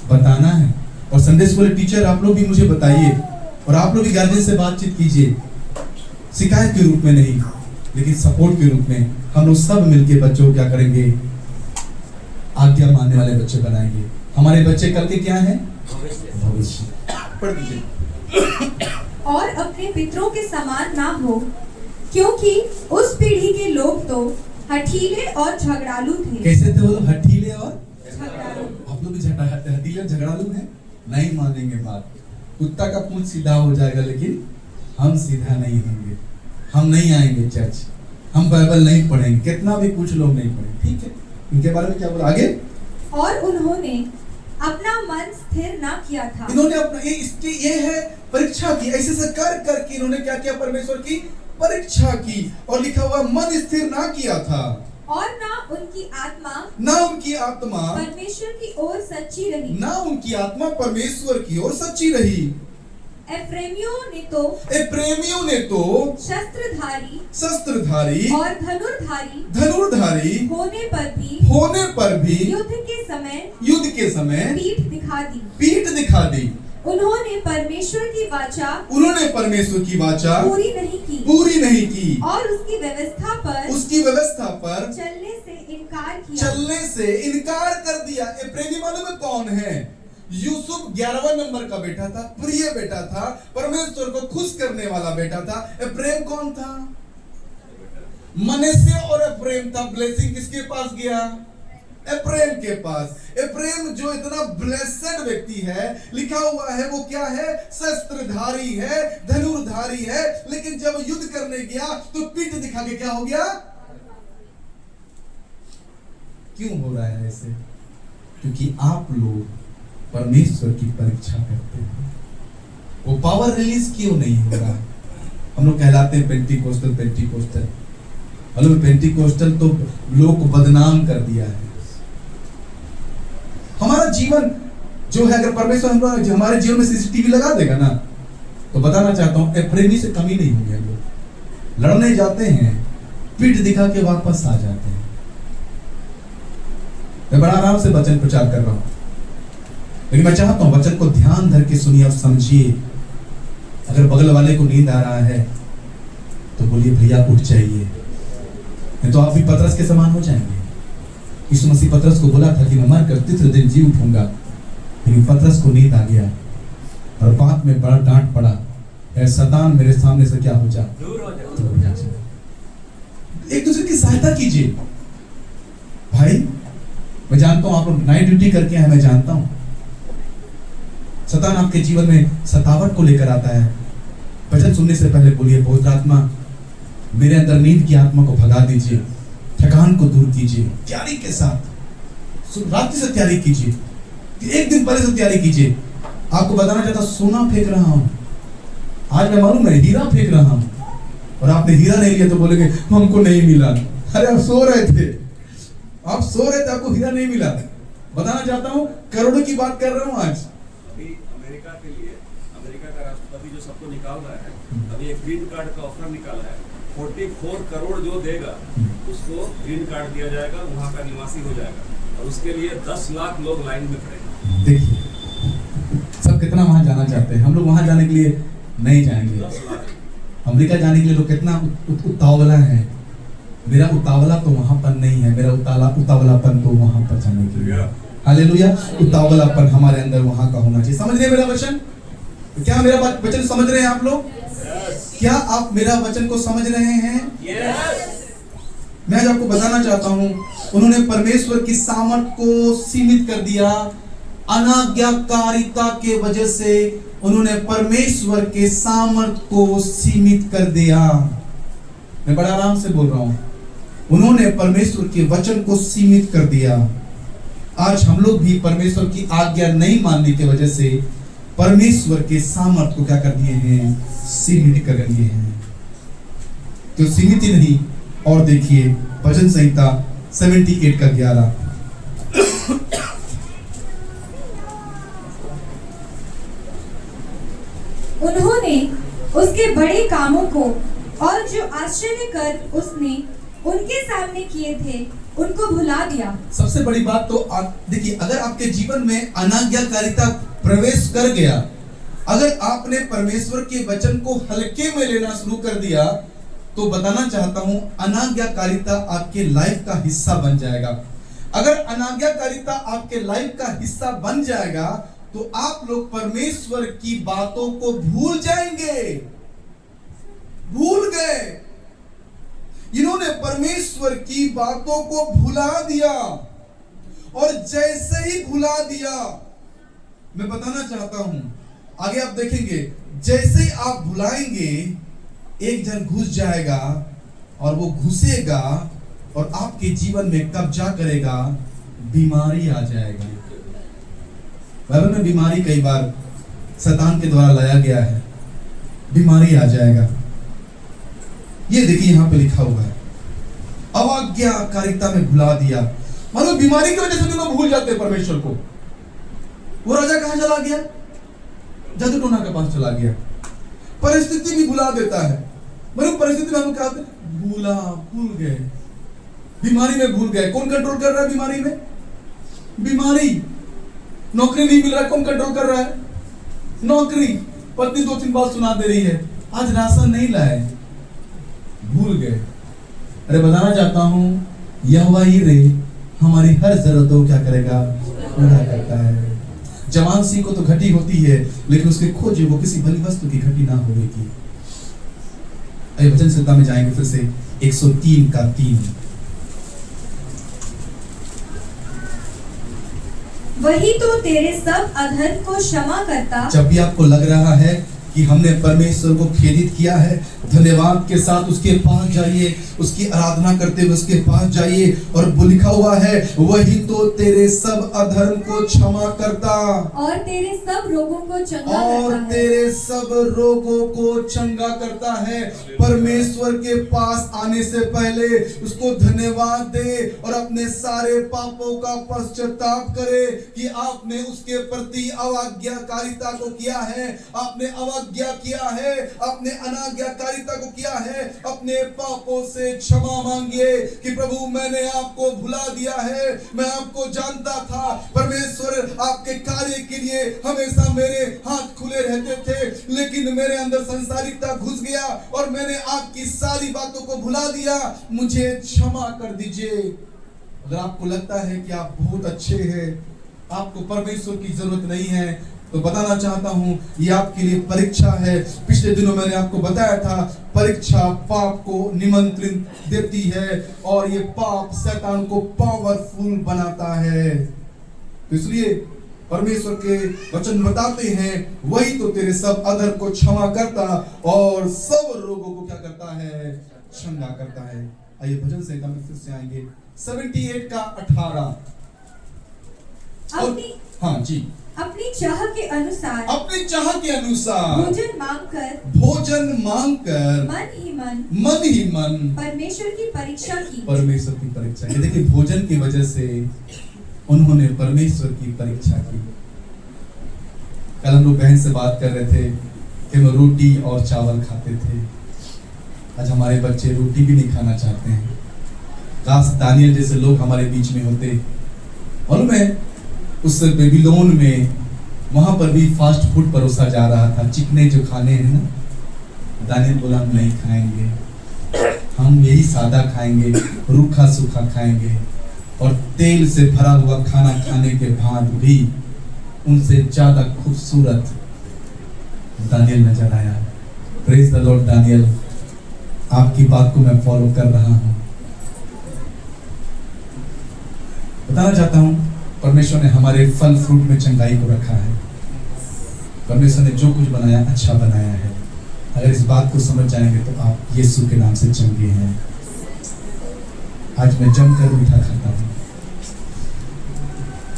बताना है। और संडे स्कूल टीचर आप लोग भी मुझे बताइए, और आप लोग भी गार्जियन से बातचीत कीजिए, शिकायत के रूप में नहीं लेकिन सपोर्ट के रूप में। हम लोग सब मिलके बच्चों को क्या करेंगे? आज्ञा मानने वाले बच्चे बनाएंगे। हमारे बच्चे कल के क्या हैं? भविष्य। पढ़ दीजिए। और अपने पितरों के समान ना हो, क्योंकि उस पीढ़ी के लोग तो हठीले और झगड़ालू थे। कैसे थे वो लोग? हठीले और झगड़ालू। आप लोग भी हठीले और झगड़ालू हैं? नहीं मानेंगे बात। कुत्ता का पूंछ सीधा हो जाएगा लेकिन हम सीधा नहीं होंगे। हम नहीं आएंगे चर्च, हम बाइबल नहीं पढ़ेंगे, कितना भी कुछ लोग नहीं पढ़ेंगे। ठीक है, इनके बारे में क्या बोला आगे? और उन्होंने अपना मन स्थिर ना किया था। इन्होंने अपना ये है परीक्षा की। ऐसे से कर करके इन्होंने क्या किया? परमेश्वर की परीक्षा की। और लिखा हुआ मन स्थिर ना किया था, और ना उनकी आत्मा परमेश्वर की ओर सच्ची रही। ना उनकी आत्मा परमेश्वर की ओर सच्ची रही। प्रेमियों ने तो शस्त्रधारी और धनुर्धारी होने पर भी युद्ध के समय पीठ दिखा दी। उन्होंने परमेश्वर की वाचा पूरी नहीं की और उसकी व्यवस्था पर चलने से इनकार कर दिया। ये प्रेमी मालूम है कौन है? यूसुफ 11वां नंबर का बेटा था, प्रिय बेटा था, परमेश्वर को खुश करने वाला बेटा था। प्रेम कौन था? मनश्शे और प्रेम था। ब्लेसिंग किसके पास गया? एप्रेम के पास। एप्रेम जो इतना ब्लेस्ड व्यक्ति है, लिखा हुआ है वो क्या है? शस्त्रधारी है, धनुर्धारी है, लेकिन जब युद्ध करने गया तो पीठ दिखा के क्या हो गया? क्यों हो रहा है ऐसे? क्योंकि आप लोग परमेश्वर की परीक्षा करते हैं। वो पावर रिलीज क्यों नहीं हो रहा? हम लोग कहलाते हैं पेंटिकोस्टल। पेंटिकोस्टल तो लोग को बदनाम कर दिया है। हमारा जीवन जो है, अगर परमेश्वर हमारे जीवन में सीसीटीवी लगा देगा ना, तो बताना चाहता हूं प्रेमी से कमी नहीं होंगे। लोग लड़ने जाते हैं, पीठ दिखा के वापस आ जाते हैं। मैं बड़ा आराम से वचन प्रचार कर रहा हूं, लेकिन मैं चाहता हूं वचन को ध्यान धर के सुनिए और समझिए। अगर बगल वाले को नींद आ रहा है तो बोलिए भैया उठ जाइए, नहीं तो आप भी पतरस के समान हो जाएंगे। यीशु मसीह पतरस को बोला था कि मैं मरकर तीसरे दिन जी उठूंगा, लेकिन पतरस को नींद आ गया और बात में बड़ा डांट पड़ा, शैतान मेरे सामने से क्या हो जा, दूर हो जा। एक दूसरे की सहायता कीजिए। भाई मैं जानता हूं आप लोग नाइट ड्यूटी करके हैं, मैं जानता हूं शैतान आपके जीवन में सतावट को लेकर आता है। वचन सुनने से पहले बोलिए पवित्र आत्मा मेरे अंदर नींद की आत्मा को भगा दीजिए, थकान को दूर कीजिए। तैयारी के साथ रात से तैयारी कीजिए, एक दिन पहले से तैयारी कीजिए। आपको बताना चाहता सोना फेंक रहा हूं, आज मैं मालूम है हीरा फेंक रहा हूं, और आपने हीरा नहीं लिया तो बोलेंगे हमको नहीं मिला। अरे आप सो रहे थे, आपको हीरा नहीं मिला। बताना चाहता हूं करोड़ों की बात कर रहा हूं आज। अभी अमेरिका के लिए अमेरिका का राष्ट्रपति जो सबको निकाल रहा है, अभी एक ग्रीन कार्ड का ऑफर निकाला है। 44 करोड़ जो देगा उसको ग्रीन कार्ड दिया जाएगा, वहाँ का निवासी हो जाएगा, और उसके लिए 10 लाख लोग लाइन में खड़े हैं। देखिए सब कितना वहां जाना चाहते हैं। हम लोग वहां जाने के लिए नहीं जाएंगे। अमेरिका जाने के लिए लोग कितना उतावला है। मेरा उतावला तो वहां पर नहीं है, मेरा उतावलापन तो वहां पर जाने के लिए। हालेलुया। उतावलापन हमारे अंदर वहां का होना चाहिए। समझ रहे हैं मेरा वचन? क्या मेरा वचन समझ रहे हैं आप लोग? क्या आप मेरा वचन को समझ रहे हैं? मैं आज आपको बताना चाहता हूं, उन्होंने परमेश्वर की सामर्थ को सीमित कर दिया। अनाज्ञाकारिता के वजह से उन्होंने परमेश्वर के सामर्थ को सीमित कर दिया। मैं बड़ा आराम से बोल रहा हूं, उन्होंने परमेश्वर के वचन को सीमित कर दिया। आज हम लोग भी परमेश्वर की आज्ञा नहीं मानने की वजह से परमेश्वर के सामर्थ को क्या कर दिए हैं? सीमित कर दिए हैं। तो सीमित ही नहीं, और देखिए भजन संहिता 78 का 11। उन्होंने उसके बड़े कामों को और जो आश्चर्य कर उसने उनके सामने किए थे उनको भुला दिया। सबसे बड़ी बात तो देखिए, अगर आपके जीवन में अनाज्ञाकारिता प्रवेश कर गया, अगर आपने परमेश्वर के वचन को हल्के में लेना शुरू कर दिया, तो बताना चाहता हूं अनाज्ञाकारिता आपके लाइफ का हिस्सा बन जाएगा। अगर अनाज्ञाकारिता आपके लाइफ का हिस्सा बन जाएगा तो आप लोग परमेश्वर की बातों को भूल जाएंगे। भूल गए, इन्होंने परमेश्वर की बातों को भुला दिया, और जैसे ही भुला दिया, मैं बताना चाहता हूं आगे आप देखेंगे, जैसे ही आप भुलाएंगे एक जन घुस जाएगा, और वो घुसेगा और आपके जीवन में कब्जा करेगा। बीमारी आ जाएगी। बाइबल में बीमारी कई बार शैतान के द्वारा लाया गया है। बीमारी आ जाएगा। ये देखिए यहां पे लिखा हुआ है, अवाज्ञाकारिता में भुला दिया। मतलब बीमारी की वजह से लोग भूल जाते हैं परमेश्वर को। वो राजा कहां चला गया? जादू टोना के पास चला गया। परिस्थिति भी भुला देता है। मतलब परिस्थिति में हम क्या होते भूल गए, बीमारी में भूल गए। कौन कंट्रोल कर रहा है बीमारी में? बीमारी। नौकरी नहीं मिल रहा है, कौन कंट्रोल कर रहा है? नौकरी। पत्नी 2-3 बार सुना दे रही है, आज राशन नहीं लाए, भूल गए। अरे बताना चाहता हूं, यहोवा यिरे हमारी हर जरूरतों क्या करेगा? पूरा करता है। जवान सी को तो घटी होती है, लेकिन उसके खोजे वो किसी भली वस्तु की घटी ना होगी। आइए वचन संहिता में जाएंगे फिर से 103 का 3। वही तो तेरे सब अधर्म को क्षमा करता। जब भी आपको लग रहा है कि हमने परमेश्वर को खेदित किया है, धन्यवाद के साथ उसके पास जाइए, उसकी आराधना करते हुए उसके पास जाइए। और वो लिखा हुआ है, वही तो तेरे सब अधर्म को क्षमा करता और तेरे सब रोगों को चंगा और करता है। तेरे सब रोगों को चंगा करता है। परमेश्वर के पास आने से पहले उसको धन्यवाद दे और अपने सारे पापों का पश्चाताप करे कि आपने उसके प्रति अवाज्ञाकारिता को किया है, आपने अवज्ञा किया है, अपने अनाज्ञाकारिता को किया है। अपने पापों से क्षमा मांगिए कि प्रभु मैंने आपको भुला दिया है, मैं आपको जानता था। परमेश्वर आपके कार्य के लिए हमेशा मेरे हाथ खुले रहते थे, लेकिन मेरे अंदर संसारिकता घुस गया और मैंने आपकी सारी बातों को भुला दिया, मुझे क्षमा कर दीजिए। अगर आपको लगता है कि आप बहुत अच्छे हैं, आपको परमेश्वर की जरूरत नहीं है, तो बताना चाहता हूं ये आपके लिए परीक्षा है। पिछले दिनों मैंने आपको बताया था, परीक्षा पाप को निमंत्रण देती है और ये पाप शैतान को पावरफुल बनाता है। तो इसलिए परमेश्वर के वचन बताते हैं, वही तो तेरे सब अधर्म को क्षमा करता और सब रोगों को क्या करता है? चंगा करता है। आइए भजन संहिता में फिर से आएंगे 78 का 18। हाँ जी। अपनी चाह के अनुसार भोजन मांगकर मन ही मन परमेश्वर की परीक्षा की। ये देखिए, भोजन की वजह से उन्होंने परमेश्वर की परीक्षा की। कल हम लोग बहन से बात कर रहे थे कि वो रोटी और चावल खाते थे। आज हमारे बच्चे रोटी भी नहीं खाना चाहते हैं। काश दानियल जैसे लोग हमारे बीच में होते। और मैं उस बेबीलोन में वहां पर भी फास्ट फूड परोसा जा रहा था, चिकने जो खाने हैं ना। दानियल बोला हम नहीं खाएंगे, हम यही सादा खाएंगे, रूखा सूखा खाएंगे। और तेल से भरा हुआ खाना खाने के बाद भी उनसे ज्यादा खूबसूरत दानियल नजर आया। Praise the Lord. दानियल, आपकी बात को मैं फॉलो कर रहा हूं। बताना चाहता हूं, परमेश्वर ने हमारे फल फ्रूट में चंगाई को रखा है। परमेश्वर ने जो कुछ बनाया अच्छा बनाया है। अगर इस बात को समझ जाएंगे तो आप यीशु के नाम से चंगे हैं। आज मैं जमकर मीठा खाता हूं,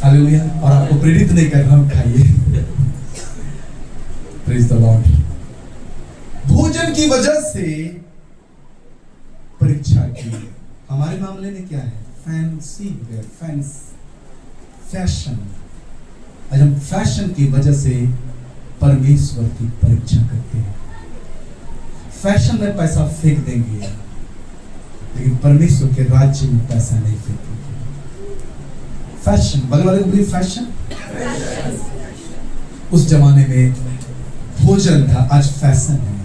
हालेलुया। और आपको प्रेरित नहीं कर रहा हूं, खाइए। Praise the Lord. भोजन की वजह से परीक्षा की। हमारे मामले में क्या है? Fancy where, fashion. आज हम फैशन की वजह से परमेश्वर की परीक्षा करते हैं। फैशन में पैसा फेंक देंगे, लेकिन परमेश्वर के राज्य में पैसा नहीं फेंकेंगे। फैशन, बगल वाले को बोलिए फैशन। उस जमाने में भोजन था, आज फैशन है।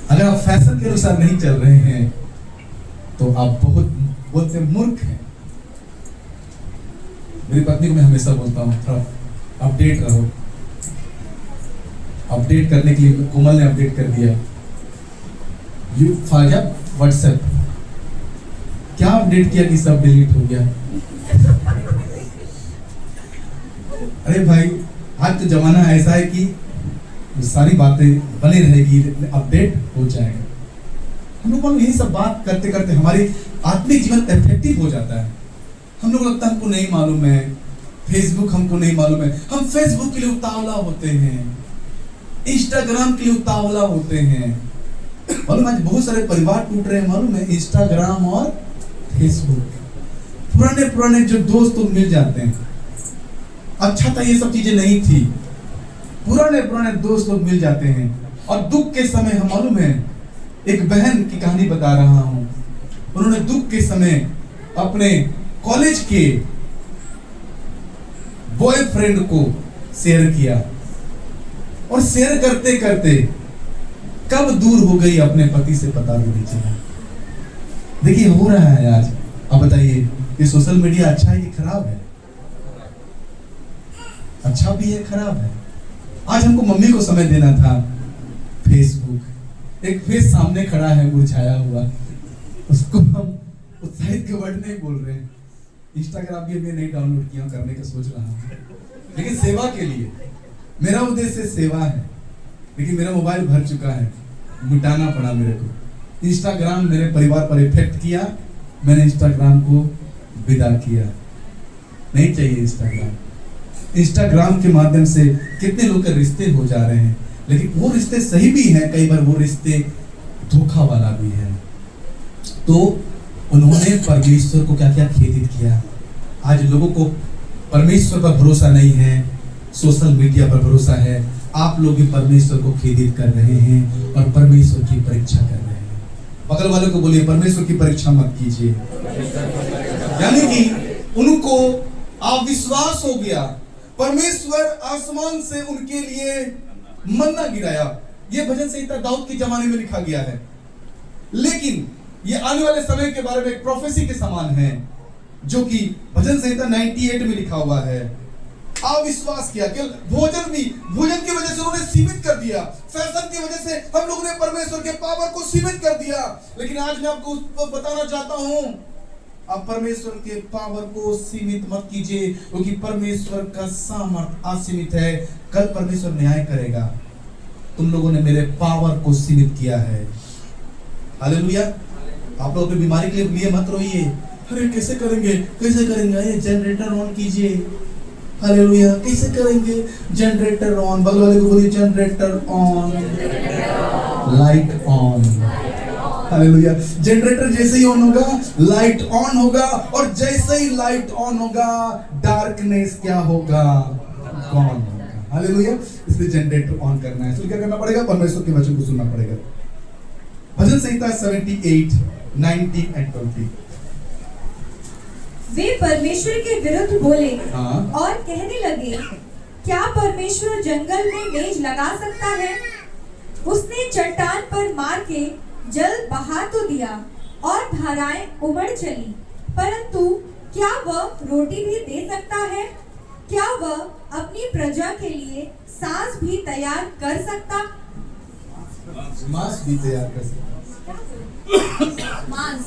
अगर आप फैशन के अनुसार नहीं चल रहे हैं तो आप बहुत मूर्ख हैं। मेरी पत्नी को मैं हमेशा बोलता हूँ, थोड़ा अपडेट रहो। अपडेट करने के लिए कोमल ने अपडेट कर दिया। यू फाजा व्हाट्सएप, क्या अपडेट किया कि सब डिलीट हो गया? अरे भाई, आज तो जमाना ऐसा है कि सारी बातें बनी रहेगी, अपडेट हो जाएगा। हम लोग यही सब बात करते करते हमारी आत्मिक जीवन इफेक्टिव हो जाता है। हम लोग लगता है हमको नहीं मालूम है, फेसबुक हमको नहीं मालूम है। हम फेसबुक के लिए उतावला होते हैं, इंस्टाग्राम के लिए उतावला होते हैं। मालूम आज बहुत सारे परिवार टूट रहे हैं, मालूम है? इंस्टाग्राम और फेसबुक। पुराने जो दोस्त तो मिल जाते हैं। अच्छा था ये सब चीजें नहीं थी, पुराने पुराने दोस्त लोग मिल जाते हैं। और दुख के समय, हम मालूम है, एक बहन की कहानी बता रहा हूं। उन्होंने दुख के समय अपने कॉलेज के बॉयफ्रेंड को शेयर किया, और शेयर करते करते कब दूर हो गई अपने पति से पता भी नहीं चला। देखिए हो रहा है आज। अब बताइए, ये सोशल मीडिया अच्छा है कि खराब है? अच्छा भी है, खराब है। आज हमको मम्मी को समय देना था। फेसबुक, एक फेस सामने खड़ा है मुरझाया हुआ, उसको हम उत्साहित के वर्ड नहीं बोल रहे हैं। इंस्टाग्राम भी नहीं डाउनलोड किया, करने का सोच रहा हूँ, लेकिन सेवा के लिए। मेरा उद्देश्य सेवा है, लेकिन मेरा मोबाइल भर चुका है, मिटाना पड़ा मेरे को। इंस्टाग्राम मेरे परिवार पर इफेक्ट किया, मैंने इंस्टाग्राम को विदा किया। नहीं चाहिए इंस्टाग्राम। इंस्टाग्राम के माध्यम से कितने लोग के रिश्ते हो जा रहे हैं, लेकिन वो रिश्ते सही भी हैं, कई बार वो रिश्ते धोखा वाला भी है। तो उन्होंने परमेश्वर को क्या क्या खेदित किया। आज लोगों को परमेश्वर पर भरोसा नहीं है, सोशल मीडिया पर भरोसा है। आप लोग भी परमेश्वर को खेदित कर रहे हैं और परमेश्वर की परीक्षा कर रहे हैं। बगल वाले को बोलिए, परमेश्वर की परीक्षा मत कीजिए। यानी कि उनको अविश्वास हो गया। परमेश्वर आसमान से उनके लिए मन्ना गिराया। ये भजन संहिता दाऊद के जमाने में लिखा गया है, लेकिन ये आने वाले समय के बारे में एक प्रोफेसी के समान है, जो कि भजन संहिता 98 में लिखा हुआ है। अविश्वास किया, केवल भोजन की वजह से उन्होंने सीमित कर दिया। फैशन की वजह से हम लोगों ने परमेश्वर के पावर को सीमित कर दिया। लेकिन आज मैं आपको बताना चाहता हूं, अब परमेश्वर के पावर को सीमित मत कीजिए, क्योंकि परमेश्वर का सामर्थ असीमित है। कल परमेश्वर न्याय करेगा। तुम लोगों ने मेरे पावर को सीमित किया है। हालेलुया। आप लोग अपनी बीमारी के लिए मत रोइए, अरे कैसे करेंगे, अरे जनरेटर ऑन कीजिए। हालेलुया, कैसे करेंगे, जनरेटर ऑन। बगल वाले को बोलिए, generator on, light on. Hallelujah. Generator जैसे ही ऑन होगा, लाइट ऑन होगा, और जैसे ही लाइट ऑन होगा, डार्कनेस क्या होगा, गॉन होगा। हालेलुया। इसलिए जनरेटर ऑन करना है। तो क्या करना पड़ेगा, परमेश्वर के वचन को सुनना पड़ेगा। भजन संहिता 78, 19 and 20। वे परमेश्वर के विरुद्ध बोले हाँ। और कहने लगे, क्या परमेश्वर जंगल में मेज लगा सकता है? उसने चट्टान पर मार के जल बहा तो दिया और धाराएं उमड़ चली, परंतु क्या वह रोटी भी दे सकता है? क्या वह अपनी प्रजा के लिए सांस भी तैयार कर सकता? मांस भी तैयार कर सकता। मांस।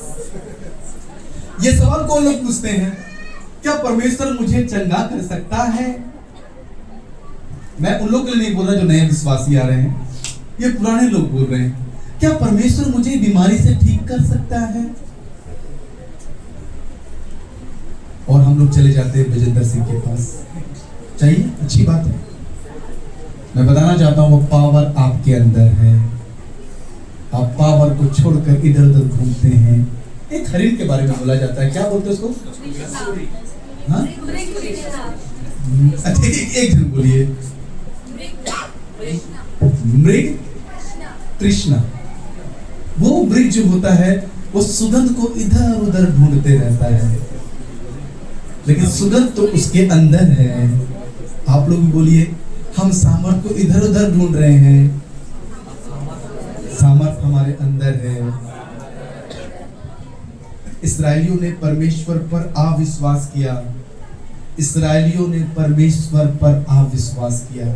ये सवाल कौन लोग पूछते हैं, क्या परमेश्वर मुझे चंगा कर सकता है? मैं उन लोगों के लिए नहीं बोल रहा जो नए विश्वासी आ रहे हैं, ये पुराने लोग बोल रहे हैं, क्या परमेश्वर मुझे बीमारी से ठीक कर सकता है? और हम लोग चले जाते हैं विजेंद्र सिंह के पास। चाहिए, अच्छी बात है। मैं बताना चाहता हूं, वो पावर आपके अंदर है। आप पावर को छोड़कर इधर उधर घूमते हैं। एक हरिण के बारे में बोला जाता है, क्या बोलते हैं उसको? हाँ? अच्छा, एक जन बोलिए, मृग तृष्णा। वो मृग जो होता है, वो सुगंध को इधर उधर ढूंढते रहता है, लेकिन सुगंध तो उसके अंदर है। आप लोग भी बोलिए, हम सामर्थ को इधर उधर ढूंढ रहे हैं, सामर्थ हमारे अंदर है। इस्राएलियों ने परमेश्वर पर अविश्वास किया। इस्राएलियों ने परमेश्वर पर अविश्वास किया,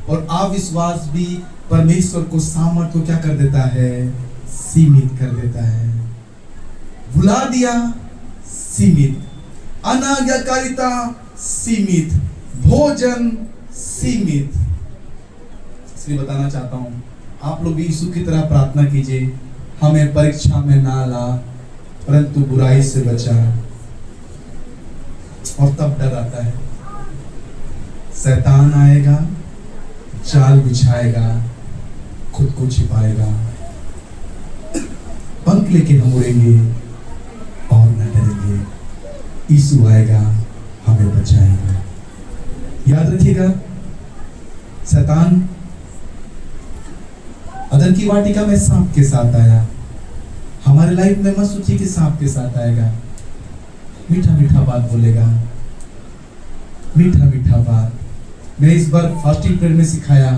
और अविश्वास भी परमेश्वर को सामर्थ को क्या कर देता है, सीमित कर देता है। भुला दिया, सीमित। अनाज्ञाकारिता सीमित, भोजन सीमित। इसलिए बताना चाहता हूं, आप लोग भी यीशु की तरह प्रार्थना कीजिए, हमें परीक्षा में ना ला, परंतु बुराई से बचा। और तब डर आता है, शैतान आएगा, जाल बिछाएगा, खुद को छिपाएगा, पंख लेके हम उड़ेंगे और न डरेंगे। यीशु आएगा, हमें बचाएगा। याद रखिएगा, शैतान अदन की वाटिका में सांप के साथ आया। हमारे लाइफ में मत सोचिए कि सांप के साथ आएगा। मीठा मीठा बात बोलेगा, मीठा मीठा बात। मैं इस बार फास्टिंग पीरियड में सिखाया,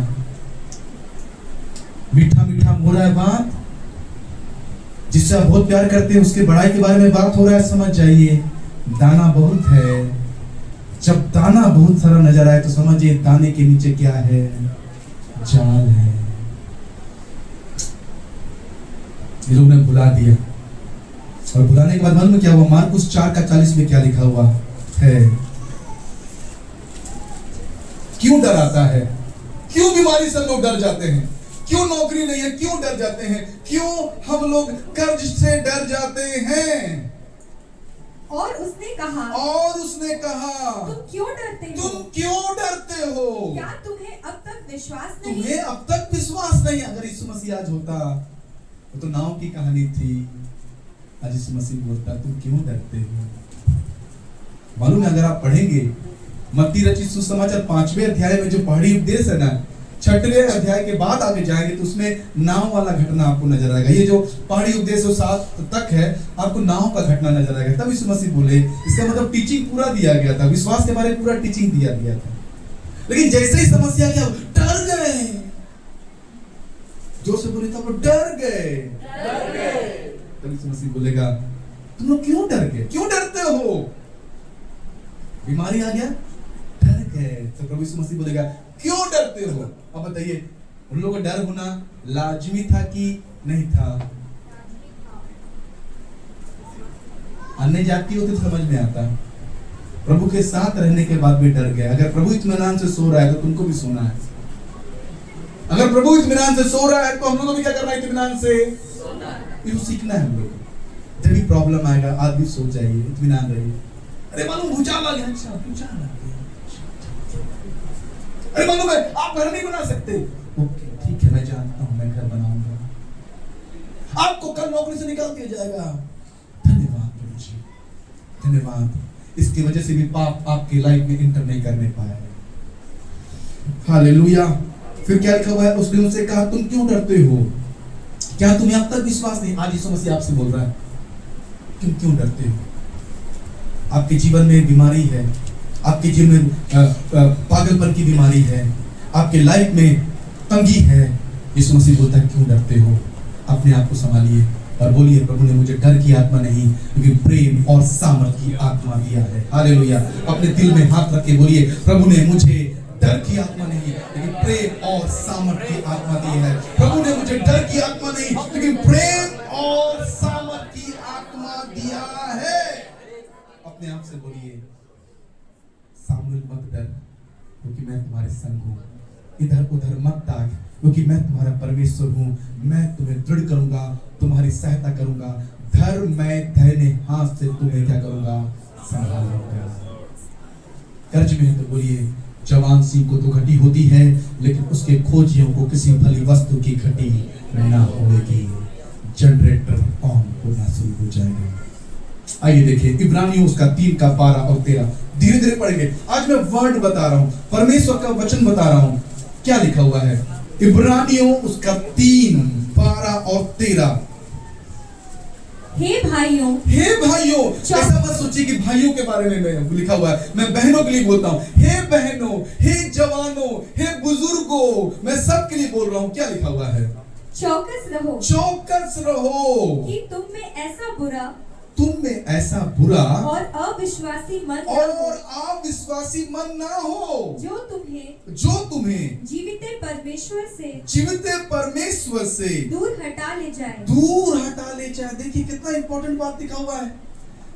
मीठा मीठा हो रहा है बात, जिससे आप बहुत प्यार करते हैं उसके बड़ाई के बारे में बात हो रहा है, समझ जाइए दाना बहुत है। जब दाना बहुत सारा नजर आए तो समझिए दाने के नीचे क्या है, जाल है। ये लोग ने बुला दिया, और बुलाने के बाद मालूम है क्या हुआ? मार्कुस 4:40 में क्या लिखा हुआ है? क्यों डर आता है? क्यों बीमारी से लोग डर जाते हैं? क्यों नौकरी नहीं है? क्यों डर जाते हैं? क्यों हम लोग कर्ज से डर जाते हैं? और उसने कहा, तुम क्यों डरते हो? तुम क्यों डरते हो? क्या तुम्हें अब तक विश्वास नहीं? तुम्हें अब तक विश्वास नहीं? अगर यीशु मसीह आज होता, वो तो नाव की कहानी थी। आज यीशु मसीह बोलता तुम क्यों डरते हो? मालूम है, अगर आप पढ़ेंगे मत्ती रचित सुसमाचार 5वें अध्याय में जो पहाड़ी उपदेश है ना, 6वें अध्याय के बाद आगे जाएंगे तो उसमें नाव वाला घटना आपको नजर आएगा। ये जो पहाड़ी उपदेश 7 तक है, आपको नाव का घटना नजर आएगा। तब यीशु मसीह बोले, इसका मतलब टीचिंग पूरा दिया गया था, विश्वास के बारे में पूरा टीचिंग दिया गया था। लेकिन जैसे ही समस्या क्या, डर गए। जो से बोले था वो डर गए। तब यीशु मसीह बोलेगा तुम लोग क्यों डर गए? क्यों डरते हो? बीमारी आ गया, डर गए। तो प्रभु यीशु मसीह बोलेगा क्यों डरते हो? अब बताइए, उन लोगों का डर होना लाजमी था कि नहीं था? अन्य जाति होते तो समझ में आता। प्रभु के साथ रहने के बाद भी डर गए। अगर प्रभु इत्मीनान से सो रहा है तो तुमको भी सोना है। अगर प्रभु इत्मीनान से सो रहा है तो हम लोगों को भी क्या करना है? इत्मीनान से ये सीखना है हम लोग। जब भी प्रॉब्लम आएगा आज भी सो जाइए, इत्मीनान रहिए। अरे मालूम भूचाल आ गया, अच्छा भूचाल आ गया। अरे मालूम है आप घर नहीं बना सकते, ओके ठीक है मैं जानता हूं, मैं घर बनाऊंगा। आपको कल नौकरी से निकाल दिया जाएगा, धन्यवाद प्रभु जी, धन्यवाद। इसकी वजह से भी पाप आपकी लाइफ में इंटर नहीं करने पाया। हालेलुया। फिर क्या लिखा हुआ है? उसने उनसे कहा तुम क्यों डरते हो? क्या तुम्हें अब तक विश्वास नहीं? आज यीशु मसीह आपसे बोल रहा है तुम क्यों डरते हो? आपके जीवन में बीमारी है, आपके जीवन में पागलपन की बीमारी है, आपके लाइफ में तंगी है। यीशु मसीह बोलता है क्यों डरते हो? अपने आप को संभालिए और बोलिए प्रभु ने मुझे डर की आत्मा नहीं लेकिन प्रेम और सामर्थ की आत्मा दिया है। हालेलुया। अपने दिल में हाथ रख के बोलिए प्रभु ने मुझे डर की आत्मा नहीं लेकिन प्रेम और सामर्थ की आत्मा दी है। प्रभु ने मुझे डर की आत्मा नहीं लेकिन प्रेम और सामर्थ की आत्मा दिया है। अपने आप से बोलिए सामुएल मत डर क्योंकि मैं तुम्हारे संग हूँ, इधर उधर मत ताक क्योंकि मैं तुम्हारा परमेश्वर हूँ। मैं तुम्हें दृढ़ करूंगा, तुम्हारी सहायता करूंगा, धर्म मैं दाहिने हाथ से तुम्हें क्या करूंगा? संभालूंगा। कर्ज में तो बोलिए जवान सिंह को तो घटी होती है लेकिन उसके खोजियों को किसी भली वस्तु की घटी ना होगी। जनरेटर ऑन होना शुरू हो जाएगा। आइए देखिए इब्रानियों उसका 3 का 12 और 13 धीरे धीरे पढ़ेंगे। आज मैं वर्ड बता रहा हूं, परमेश्वर का वचन बता रहा हूं। क्या लिखा हुआ है? इब्रानियों उसका 3 12 और 13। हे भाइयों, ऐसा मत सोचिए कि भाइयों के बारे में लिखा हुआ है। मैं बहनों के लिए बोलता हूँ। हे बहनों, हे जवानों, हे बुजुर्गों, मैं सबके लिए बोल रहा हूँ। क्या लिखा हुआ है? चौकस रहो कि तुम में ऐसा बुरा और अविश्वासी मन न हो जो तुम्हें जीवित परमेश्वर से दूर हटा ले जाए। देखिए कितना इंपॉर्टेंट बात लिखा हुआ है।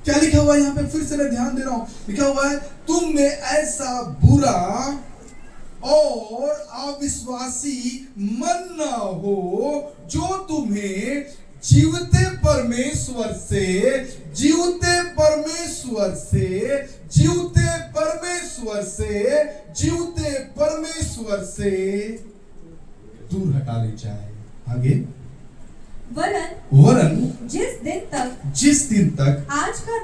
क्या लिखा हुआ है यहाँ पे? फिर से मैं ध्यान दे रहा हूँ। लिखा हुआ है तुम में ऐसा बुरा और अविश्वासी मन न हो जो तुम्हें जीवते परमेश्वर से दूर हटा ले जाए। आगे वरन जिस दिन तक आज का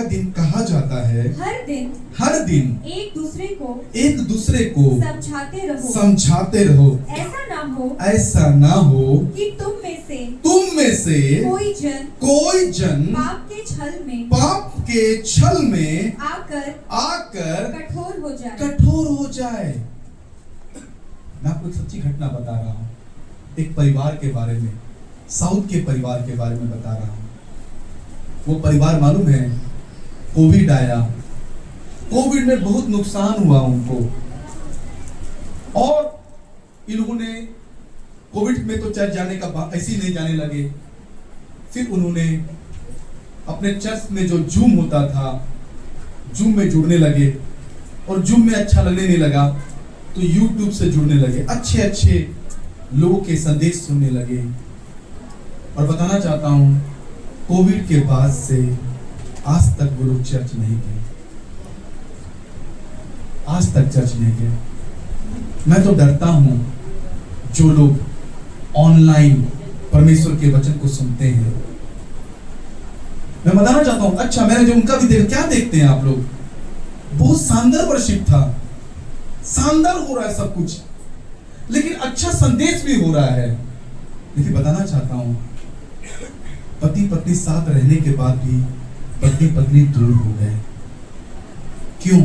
दिन कहा जाता है हर दिन एक दूसरे को समझाते रहो ऐसा ना हो कि तुम में से कोई जन पाप के छल में आकर कठोर हो जाए। मैं आपको एक सच्ची घटना बता रहा हूँ, एक परिवार के बारे में, साउथ के परिवार के बारे में बता रहा हूँ। वो परिवार मालूम है, कोविड आया, कोविड में बहुत नुकसान हुआ उनको, और इन्होंने कोविड में तो चर्च जाने का ऐसे ही नहीं जाने लगे। फिर उन्होंने अपने चर्च में जो जूम होता था, जूम में जुड़ने लगे, और जूम में अच्छा लगने नहीं लगा तो यूट्यूब से जुड़ने लगे, अच्छे अच्छे लोगों के संदेश सुनने लगे। और बताना चाहता हूं, कोविड के बाद से आज तक वो लोग चर्च नहीं गए, आज तक चर्च नहीं गए। मैं तो डरता हूं जो लोग ऑनलाइन परमेश्वर के वचन को सुनते हैं। मैं बताना चाहता हूं, अच्छा मैंने जो उनका भी देखा, क्या देखते हैं आप लोग, बहुत शानदार वर्शिप था, शानदार हो रहा है सब कुछ, लेकिन अच्छा संदेश भी हो रहा है। लेकिन बताना चाहता हूं, पति पत्नी साथ रहने के बाद भी पति पत्नी दूर हो गए। क्यों?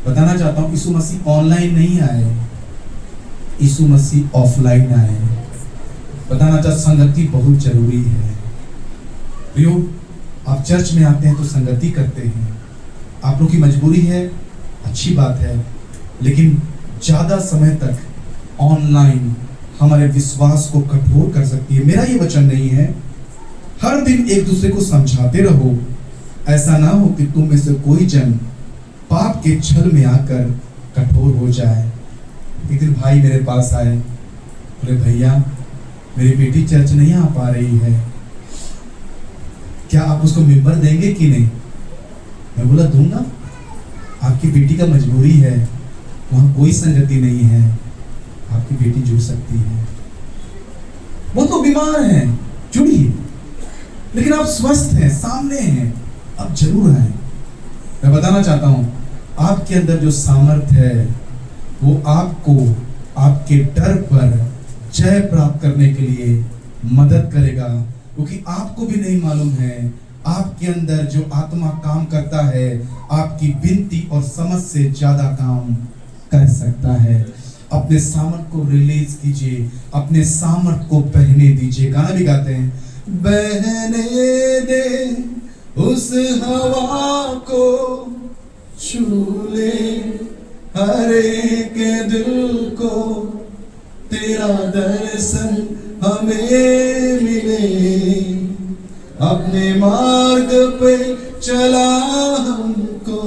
बताना चाहता हूं, यीशु मसीह ऑनलाइन नहीं आए, यीशु मसीह ऑफलाइन आए। बताना चाहता, संगति बहुत जरूरी है। प्रियो, आप चर्च में आते हैं तो संगति करते हैं, आप लोग की मजबूरी है, अच्छी बात है, लेकिन ज्यादा समय तक ऑनलाइन हमारे विश्वास को कठोर कर सकती है। मेरा ये वचन नहीं है, हर दिन एक दूसरे को समझाते रहो, ऐसा ना हो कि तुम में से कोई जन पाप के छल में आकर कठोर हो जाए। एक दिन भाई मेरे पास आए, बोले भैया मेरी बेटी चर्च नहीं आ पा रही है, क्या आप उसको मेंबर देंगे कि नहीं? मैं बोला दूंगा, आपकी बेटी का मजबूरी है, वहां कोई संगति नहीं है, आपकी बेटी जुड़ सकती है। वो तो बीमार है, जुड़िए, लेकिन आप स्वस्थ हैं, सामने हैं, आप जरूर आए। मैं बताना चाहता हूं, आपके अंदर जो सामर्थ्य है वो आपको आपके डर पर जय प्राप्त करने के लिए मदद करेगा, क्योंकि आपको भी नहीं मालूम है आपके अंदर जो आत्मा काम करता है आपकी विनती और समझ से ज्यादा काम कर सकता है। अपने सामर्थ को रिलीज कीजिए, अपने सामर्थ को बहने दीजिए। गाना भी गाते हैं, बहने दे उस हवा को, छू ले हर एक दिल को, तेरा दर्शन हमें मिले, अपने मार्ग पे चला हमको,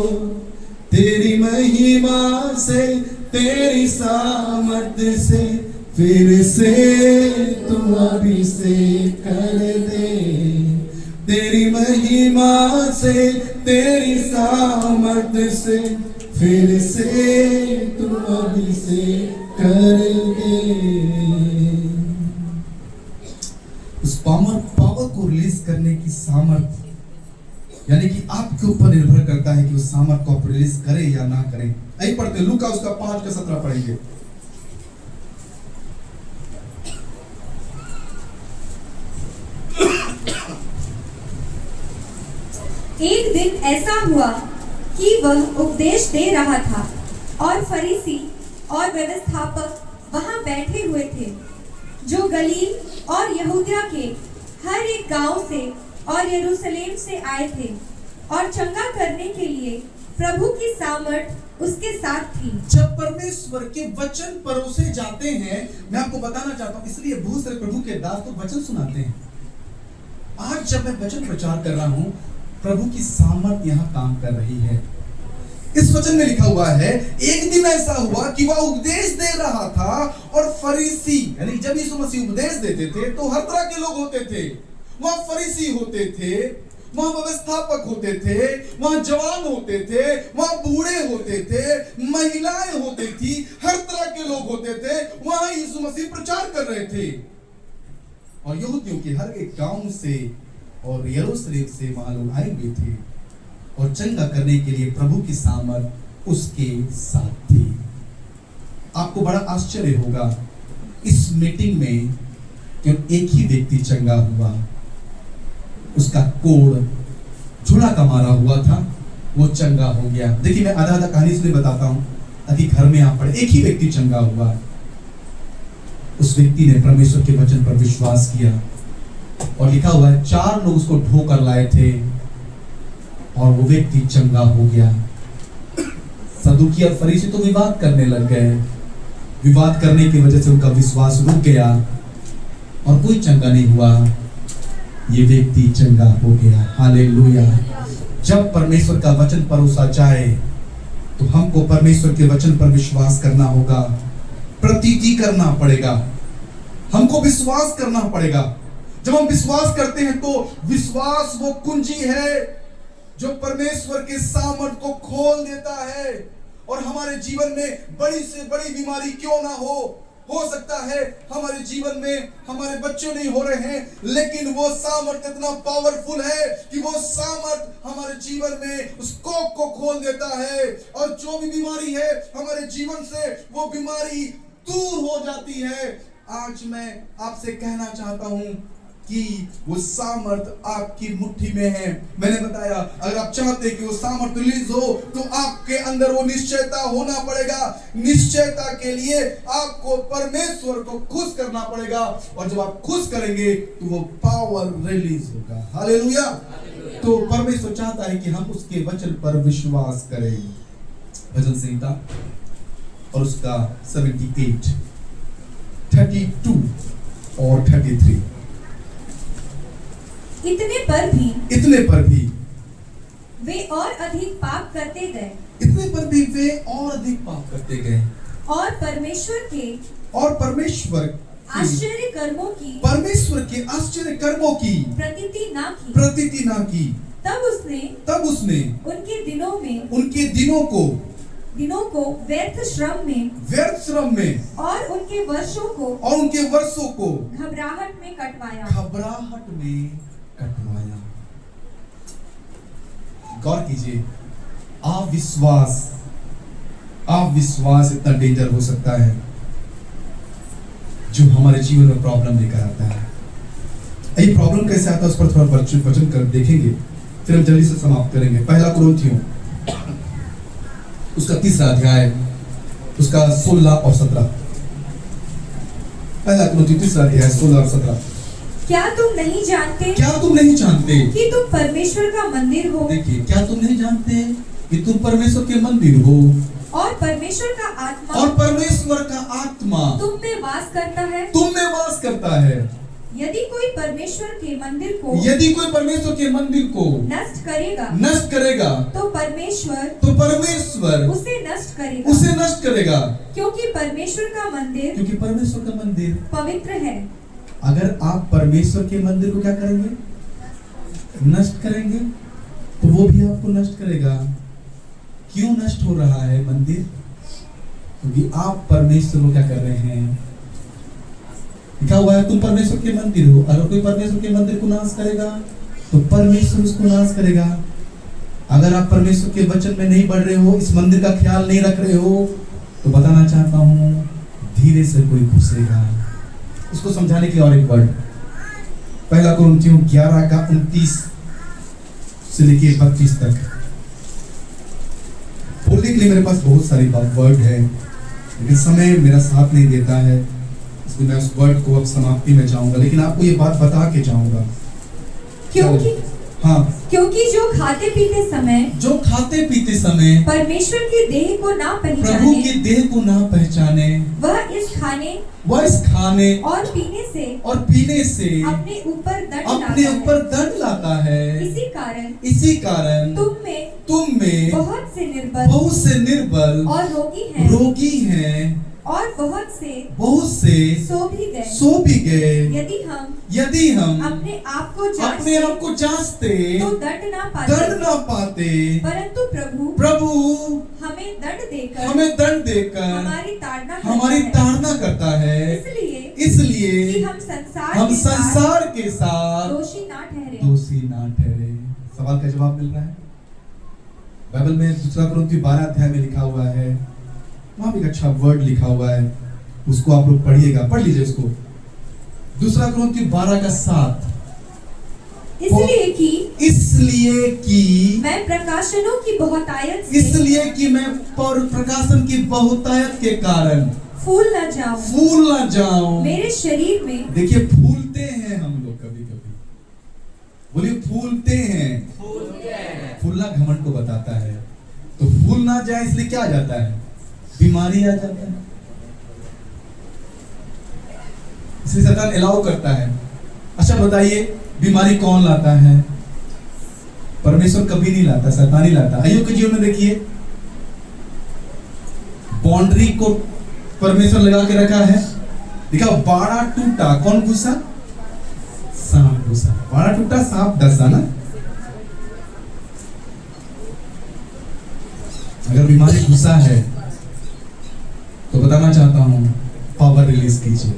तेरी महिमा से तेरी सामर्थ्य से फिर से तू अभिषेक कर दे, तेरी महिमा से तेरी सामर्थ्य से फिर से तू अभिषेक कर दे। उस पावर को रिलीज करने की सामर्थ यानी कि आपके ऊपर निर्भर करता है कि उस सामर्थ को आप रिलीज करें या ना करें। आइए पढ़ते लूका उसका 5:17 पढ़ेंगे। एक दिन ऐसा हुआ कि वह उपदेश दे रहा था और फरीसी और व्यवस्थापक वहां बैठे हुए थे, जो गलील और यहूदिया के हर एक गांव से और यरूशलेम से आए थे, और चंगा करने के लिए प्रभु की सामर्थ उसके साथ थी। जब परमेश्वर के वचन परोसे जाते हैं, मैं आपको बताना चाहता हूं, इसलिए बहुत सारे प्रभु के दास तो वचन सुनाते हैं। आज जब मैं वचन प्रचार कर रहा हूं, प्रभु की सामर्थ यहाँ काम कर रही है। इस वचन में लिखा हुआ है, एक दिन ऐसा हुआ कि वह उपदेश दे रहा था और फरीसी, यानी जब यीशु मसीह उपदेश देते थे तो हर तरह के लोग होते थे। वहां फरीसी होते थे, वहां व्यवस्थापक होते थे, वहां जवान होते थे, वहां बूढ़े होते थे, महिलाएं होती थी, हर तरह के लोग होते थे। वहां यीशु मसीह प्रचार कर रहे थे और यहूदियों के हर एक गांव से और यरूशलेम से वहां लोग आए हुए थे और चंगा करने के लिए प्रभु की सामर्थ उसके साथ थी। आपको बड़ा आश्चर्य होगा इस मीटिंग में कि एक ही व्यक्ति चंगा हुआ। उसका कोढ़ झूला का मारा हुआ था, वो चंगा हो गया। देखिए मैं आधा आधा कहानी इसलिए बताता हूं ताकि घर में आप पढ़े। एक ही व्यक्ति चंगा हुआ। उस व्यक्ति ने परमेश्वर के वचन पर विश्वास किया और लिखा हुआ है 4 लोग उसको ढोकर लाए थे और वो व्यक्ति चंगा हो गया। सदूकी और फरीसी तो विवाद करने लग गए। विवाद करने की वजह से उनका विश्वास रुक गया और कोई चंगा नहीं हुआ। ये व्यक्ति चंगा हो गया। हालेलुया। जब परमेश्वर का वचन परोसा जाए तो हमको परमेश्वर के वचन पर विश्वास करना होगा, प्रतीति करना पड़ेगा, हमको विश्वास करना पड़ेगा। जब हम विश्वास करते हैं तो विश्वास वो कुंजी है जो परमेश्वर के सामर्थ को खोल देता है। और हमारे जीवन में बड़ी से बड़ी बीमारी क्यों ना हो सकता है हमारे जीवन में हमारे बच्चे नहीं हो रहे हैं, लेकिन वो सामर्थ इतना पावरफुल है कि वो सामर्थ हमारे जीवन में उस कोप को खोल देता है और जो भी बीमारी है हमारे जीवन से वो बीमारी दूर हो जाती है। आज मैं आपसे कहना चाहता हूं कि वो सामर्थ आपकी मुट्ठी में है। मैंने बताया अगर आप चाहते कि वो सामर्थ रिलीज हो तो आपके अंदर वो निश्चयता होना पड़ेगा। निश्चयता के लिए आपको परमेश्वर को खुश करना पड़ेगा और जब आप खुश करेंगे तो वो पावर रिलीज होगा। हालेलुया। तो परमेश्वर चाहता है कि हम उसके वचन पर विश्वास करें। भजन संहिता और उसका 78, 32 और 33। इतने पर भी वे और अधिक पाप करते गए। इतने पर भी वे और अधिक पाप करते गए और परमेश्वर के आश्चर्य कर्मों की प्रतीति ना की। तब उसने उनके दिनों को व्यर्थ श्रम में और उनके वर्षों को घबराहट में कटवाया। गौर कीजिए, अविश्वास इतना डेंजर हो सकता है जो हमारे जीवन में प्रॉब्लम लेकर आता है। ये प्रॉब्लम कैसे आता है उस पर थोड़ा वचन कर देखेंगे, फिर हम जल्दी से समाप्त करेंगे। पहला कुरिन्थियों उसका 3रा अध्याय उसका 16 और 17। पहला कुरिन्थियों 3रा अध्याय 16 और 17। क्या तुम नहीं जानते कि तुम परमेश्वर का मंदिर हो? देखिए, क्या तुम नहीं जानते कि तुम परमेश्वर के मंदिर हो और परमेश्वर का आत्मा तुम में वास करता है। यदि कोई परमेश्वर के मंदिर को नष्ट करेगा तो परमेश्वर उसे नष्ट करेगा। क्योंकि परमेश्वर का मंदिर पवित्र है। अगर आप परमेश्वर के मंदिर को क्या करेंगे? नष्ट करेंगे तो वो भी आपको नष्ट करेगा। क्यों नष्ट हो रहा है मंदिर? क्योंकि आप परमेश्वर को क्या कर रहे हैं? लिखा हुआ है तुम परमेश्वर के मंदिर हो। अगर कोई परमेश्वर के मंदिर को नाश करेगा तो परमेश्वर उसको नाश करेगा। अगर आप परमेश्वर के वचन में नहीं बढ़ रहे हो, इस मंदिर का ख्याल नहीं रख रहे हो, तो बताना चाहता हूं धीरे से कोई घुसेगा। उसको समझाने के लिए और एक वर्ड, पहला कुरिन्थियों 11 का 29 से लेके 32 तक। बोलने के लिए मेरे पास बहुत सारी वर्ड है, लेकिन समय मेरा साथ नहीं देता है, इसलिए मैं उस वर्ड को अब समाप्ति में जाऊंगा, लेकिन आपको ये बात बता के जाऊंगा। क्योंकि जो खाते पीते समय परमेश्वर के देह को ना प्रभु के देह को ना पहचाने, वह इस खाने और पीने से अपने ऊपर दंड लाता है। इसी कारण तुम में बहुत से निर्बल और रोगी हैं और बहुत से सो भी गए। यदि हम अपने आप को जांचते तो दंड ना पाते, परंतु प्रभु हमें दंड देकर हमारी ताड़ना करता है। इसलिए कि हम संसार के साथ दोषी ना ठहरे। सवाल का जवाब मिल रहा है। बाइबल में 2 कुरिन्थियों 12 अध्याय में लिखा हुआ है, वहां भी एक अच्छा वर्ड लिखा हुआ है, उसको आप लोग पढ़िएगा, पढ़ लीजिए उसको। 2 कुरिन्थियों 12 का 7। इसलिए कि मैं प्रकाशनों की बहुतायत से, इसलिए कि मैं प्रकाशन की बहुतायत के कारण फूल न जाऊं मेरे शरीर में। देखिए, फूलते हैं हम लोग कभी कभी, बोलिए फूलते हैं। फूलना घमंड को बताता है। तो फूल ना जाए इसलिए क्या आ जाता है? बीमारी आ जाता है। इसलिए शैतान अलाउ करता है। अच्छा बताइए, बीमारी कौन लाता है? परमेश्वर कभी नहीं लाता, शैतान ही लाता। अय्यूब के जीवन में देखिए, बाउंड्री को परमेश्वर लगा के रखा है। देखा, बाड़ा टूटा, कौन घुसा? सांप घुसा। बाड़ा टूटा, सांप डसा ना। अगर बीमारी घुसा है तो बताना चाहता हूं, पावर रिलीज कीजिए।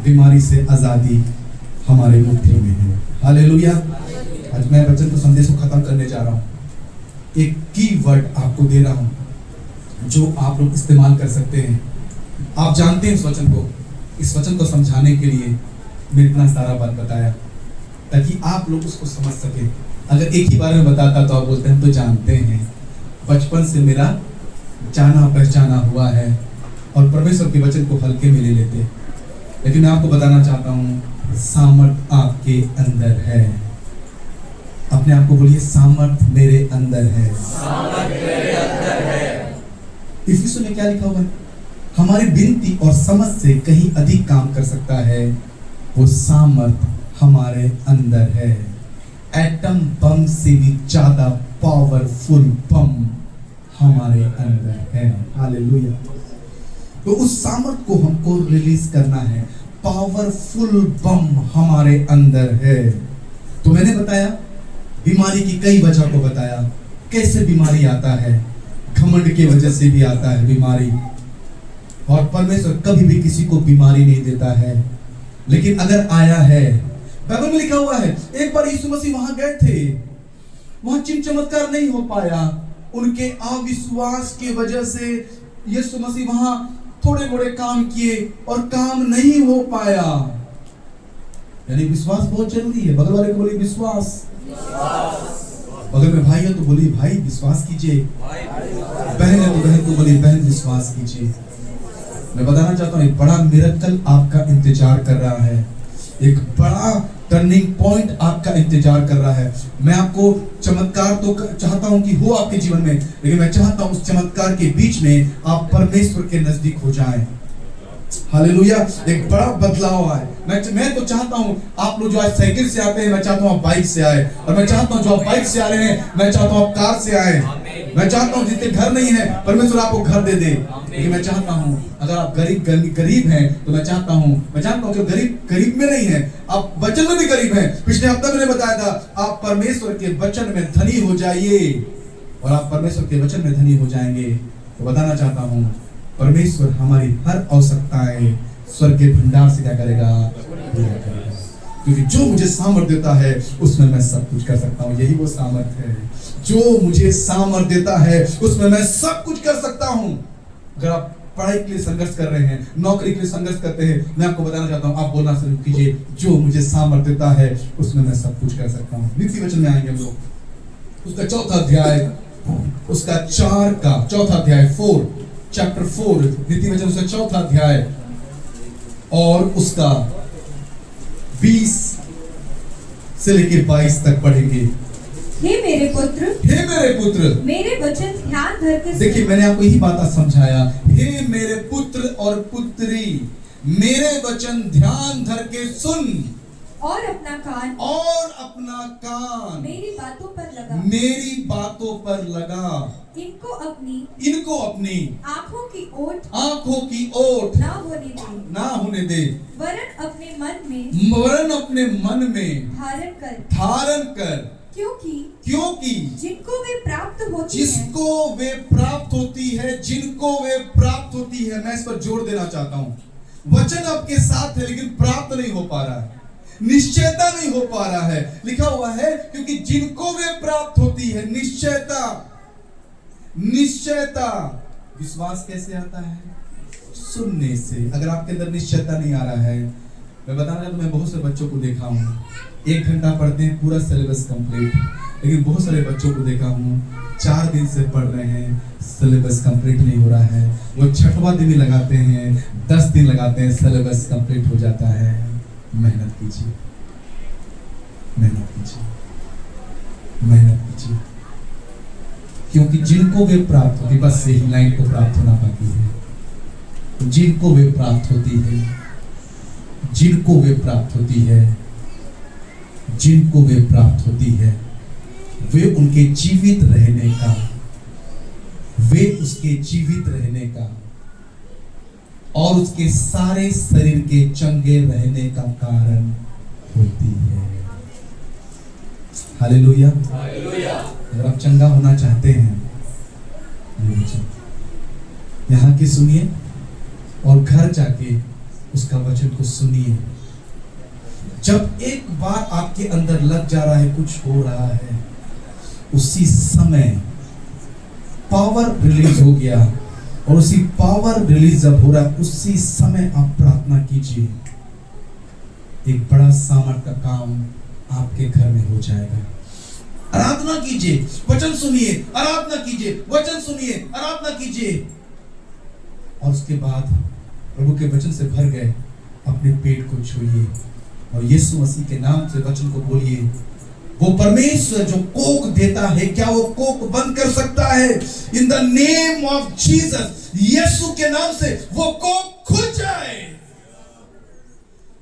बीमारी से आजादी हमारे मुट्ठी में है। हालेलुया। आज मैं वचन को, संदेश को खत्म करने जा रहा हूं। एक की वर्ड आपको दे रहा हूं जो आप लोग इस्तेमाल कर सकते हैं। आप जानते हैं इस वचन को समझाने के लिए मैं इतना सारा बात बताया ताकि आप लोग उसको समझ सके। अगर एक ही बार में बताता तो आप बोलते हैं तो जानते हैं, बचपन से मेरा जाना पहचाना हुआ है, और परमेश्वर के वचन को हल्के में ले लेते। लेकिन मैं आपको बताना चाहता हूं, सामर्थ आपके अंदर है। अपने आप को बोलिए, सामर्थ मेरे अंदर है। इफिसियों में क्या लिखा हुआ है? हमारी विनती और समझ से कहीं अधिक काम कर सकता है वो सामर्थ हमारे अंदर है। एटम बम से भी ज्यादा पावरफुल बम हमारे अंदर है। हालेलुया। तो उस सामर्थ को हमको रिलीज करना है। पावरफुल बम हमारे अंदर है। तो मैंने बताया, बीमारी की कई वजह को बताया, कैसे बीमारी आता है। घमंड की वजह से भी आता है बीमारी, और परमेश्वर कभी भी किसी को बीमारी नहीं देता है। लेकिन अगर आया है, बाइबल में लिखा हुआ है, एक बार यीशु मसीह वहां गए थे, वहां चिन्ह चमत्कार नहीं हो पाया। उनके अविश्वास की वजह से यीशु मसीह वहां थोड़े मोड़े काम किए और काम नहीं हो पाया। यानी विश्वास बहुत जरूरी है। बगल वाले को बोलिए विश्वास। बगल में भाई है तो बोलिए भाई विश्वास कीजिए। बहन है तो बहन को बोलिए बहन विश्वास कीजिए। मैं बताना चाहता हूँ, एक बड़ा मिरेकल आपका इंतजार कर रहा है। एक बड़ा टर्निंग पॉइंट आपका इंतजार कर रहा है। मैं आपको चमत्कार तो चाहता हूं कि हो आपके जीवन में, लेकिन मैं चाहता हूं उस चमत्कार के बीच में आप परमेश्वर के नजदीक हो जाएं। हालेलुया। एक बड़ा बदलाव आए। मैं तो चाहता हूं आप लोग जो आज साइकिल से आते हैं, मैं चाहता हूं आप बाइक से आए, और मैं चाहता हूं जो आप बाइक से आ रहे हैं, मैं चाहता हूं आप कार से आए। मैं चाहता हूं जितने घर नहीं है, परमेश्वर आपको घर दे दे। लेकिन मैं चाहता हूं अगर आप गरीब हैं तो मैं जानता हूं कि गरीब में नहीं है, आप वचन में भी गरीब हैं। पिछले हफ्ते मैंने बताया था, आप परमेश्वर के वचन में धनी हो जाइए, और आप परमेश्वर के वचन में धनी हो जाएंगे। तो बताना चाहता हूं, परमेश्वर हमारी हर आवश्यकताएं स्वर्ग के भंडार से क्या करेगा? पूरा करेगा। क्योंकि जो मुझे सामर्थ देता है उसमें मैं सब कुछ कर सकता हूँ। यही वो सामर्थ है जो मुझे सामर्थ देता है, उसमें मैं सब कुछ कर सकता हूँ। अगर आप पढ़ाई के लिए संघर्ष कर रहे हैं, नौकरी के लिए संघर्ष करते हैं, मैं आपको बताना चाहता हूँ, आप बोलना शुरू कीजिए, जो मुझे सामर्थ देता है उसमें मैं सब कुछ कर सकता हूँ। नीति वचन में आएंगे हम लोग, उसका चौथा अध्याय, उसका 4 का चौथा अध्याय, 4 चैप्टर 4 नीति वचन उसका चौथा अध्याय और उसका 20 से लेकर 22 तक पढ़ेंगे। हे मेरे पुत्र, मेरे वचन ध्यान धर कर देखिए, मैंने आपको यही बात समझाया। हे मेरे पुत्र और पुत्री, मेरे वचन ध्यान धर के सुन। और अपना कान मेरी बातों पर लगा। इनको अपनी आंखों की ओट ना होने दे, वरन अपने मन में धारण कर, क्योंकि जिनको वे प्राप्त होती है। मैं इस पर जोर देना चाहता हूँ। वचन आपके साथ है लेकिन प्राप्त नहीं हो पा रहा है, निश्चयता नहीं हो पा रहा है। लिखा हुआ है क्योंकि जिनको वे प्राप्त होती है। निश्चयता विश्वास कैसे आता है? सुनने से। अगर आपके अंदर निश्चयता नहीं आ रहा है, मैं बताना चाहता हूं, मैं बहुत से बच्चों को देखा हूँ 1 घंटा पढ़ते हैं, पूरा सिलेबस कंप्लीट। लेकिन बहुत सारे बच्चों को देखा हूँ 4 दिन से पढ़ रहे हैं, सिलेबस कंप्लीट नहीं हो रहा है। वो 6वां दिन ही लगाते हैं, 10 दिन लगाते हैं, सिलेबस कंप्लीट हो जाता है। मेहनत कीजिए, क्योंकि जिनको वे प्राप्त होती, बस यही लाइन को प्राप्त होना बाकी है। जिनको वे प्राप्त होती है, वे उसके जीवित रहने का और उसके सारे शरीर के चंगे रहने का कारण होती है। हालेलुया। अगर आप चंगा होना चाहते हैं, यहाँ के सुनिए और घर जाके उसका वचन को सुनिए। जब एक बार आपके अंदर लग जा रहा है, कुछ हो रहा है, उसी समय पावर रिलीज हो गया। और उसी पावर रिलीज जब हो रहा है, उसी समय आप प्रार्थना कीजिए, एक बड़ा सामर्थ का काम आपके घर में हो जाएगा। आराधना कीजिए, वचन सुनिए, आराधना कीजिए, वचन सुनिए, आराधना कीजिए। और उसके बाद प्रभु के वचन से भर गए, अपने पेट को छूइए और यीशु मसीह के नाम से वचन को बोलिए। वो परमेश्वर जो कोक देता है, क्या वो कोक बंद कर सकता है? In the name of Jesus, Yeshu के नाम से वो कोक खुल जाए।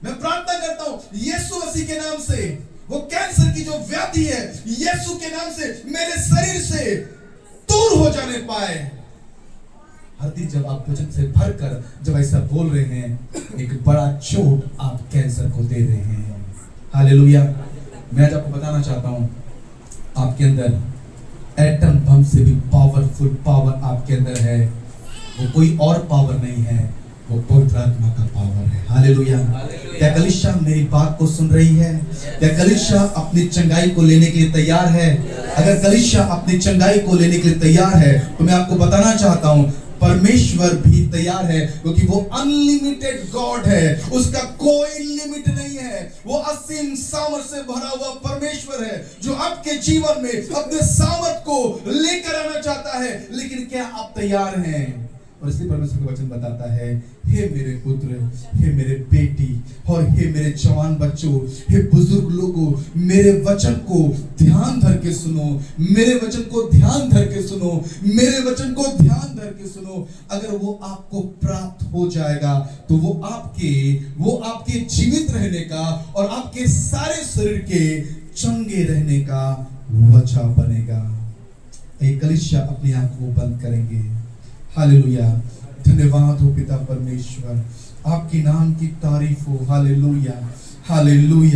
मैं प्रार्थना करता हूं यीशु मसीह के नाम से, वो कैंसर की जो व्याधि है, यीशु के नाम से मेरे शरीर से दूर हो जाने पाए। हर दिन जब आप वचन से भरकर जब ऐसा बोल रहे हैं, एक बड़ा चोट आप कैंसर को दे रहे हैं। हालेलुया। मैं आज आपको बताना चाहता हूं, आपके अंदर एटम बम से भी पावरफुल पावर आपके अंदर है। वो कोई और पावर नहीं है, वो पवित्र आत्मा का पावर है। हालेलुया। क्या कलीसिया मेरी बात को सुन रही है? क्या कलीसिया अपनी चंगाई को लेने के लिए तैयार है? अगर कलीसिया अपनी चंगाई को लेने के लिए तैयार है, तो मैं आपको बताना चाहता हूं परमेश्वर भी तैयार है, क्योंकि वो अनलिमिटेड गॉड है, उसका कोई लिमिट नहीं है। वो असीम सामर्थ से भरा हुआ परमेश्वर है, जो आपके जीवन में अपने सामर्थ को लेकर आना चाहता है। लेकिन क्या आप तैयार हैं? और इसलिए परमेश्वर का वचन बताता है, हे मेरे पुत्र, हे मेरे बेटी और हे मेरे जवान बच्चों, हे बुजुर्ग लोगों, मेरे वचन को ध्यान धर के सुनो, मेरे वचन को ध्यान धर के सुनो, मेरे वचन को ध्यान धर के सुनो। अगर वो आपको प्राप्त हो जाएगा तो वो आपके जीवित रहने का और आपके सारे शरीर के चंगे रहने का वजह बनेगा। एक कलीसिया अपनी आंखों को बंद करेंगे। हालेलुया। धन्यवाद हो पिता परमेश्वर, आपकी नाम की तारीफ हो। Hallelujah, hallelujah.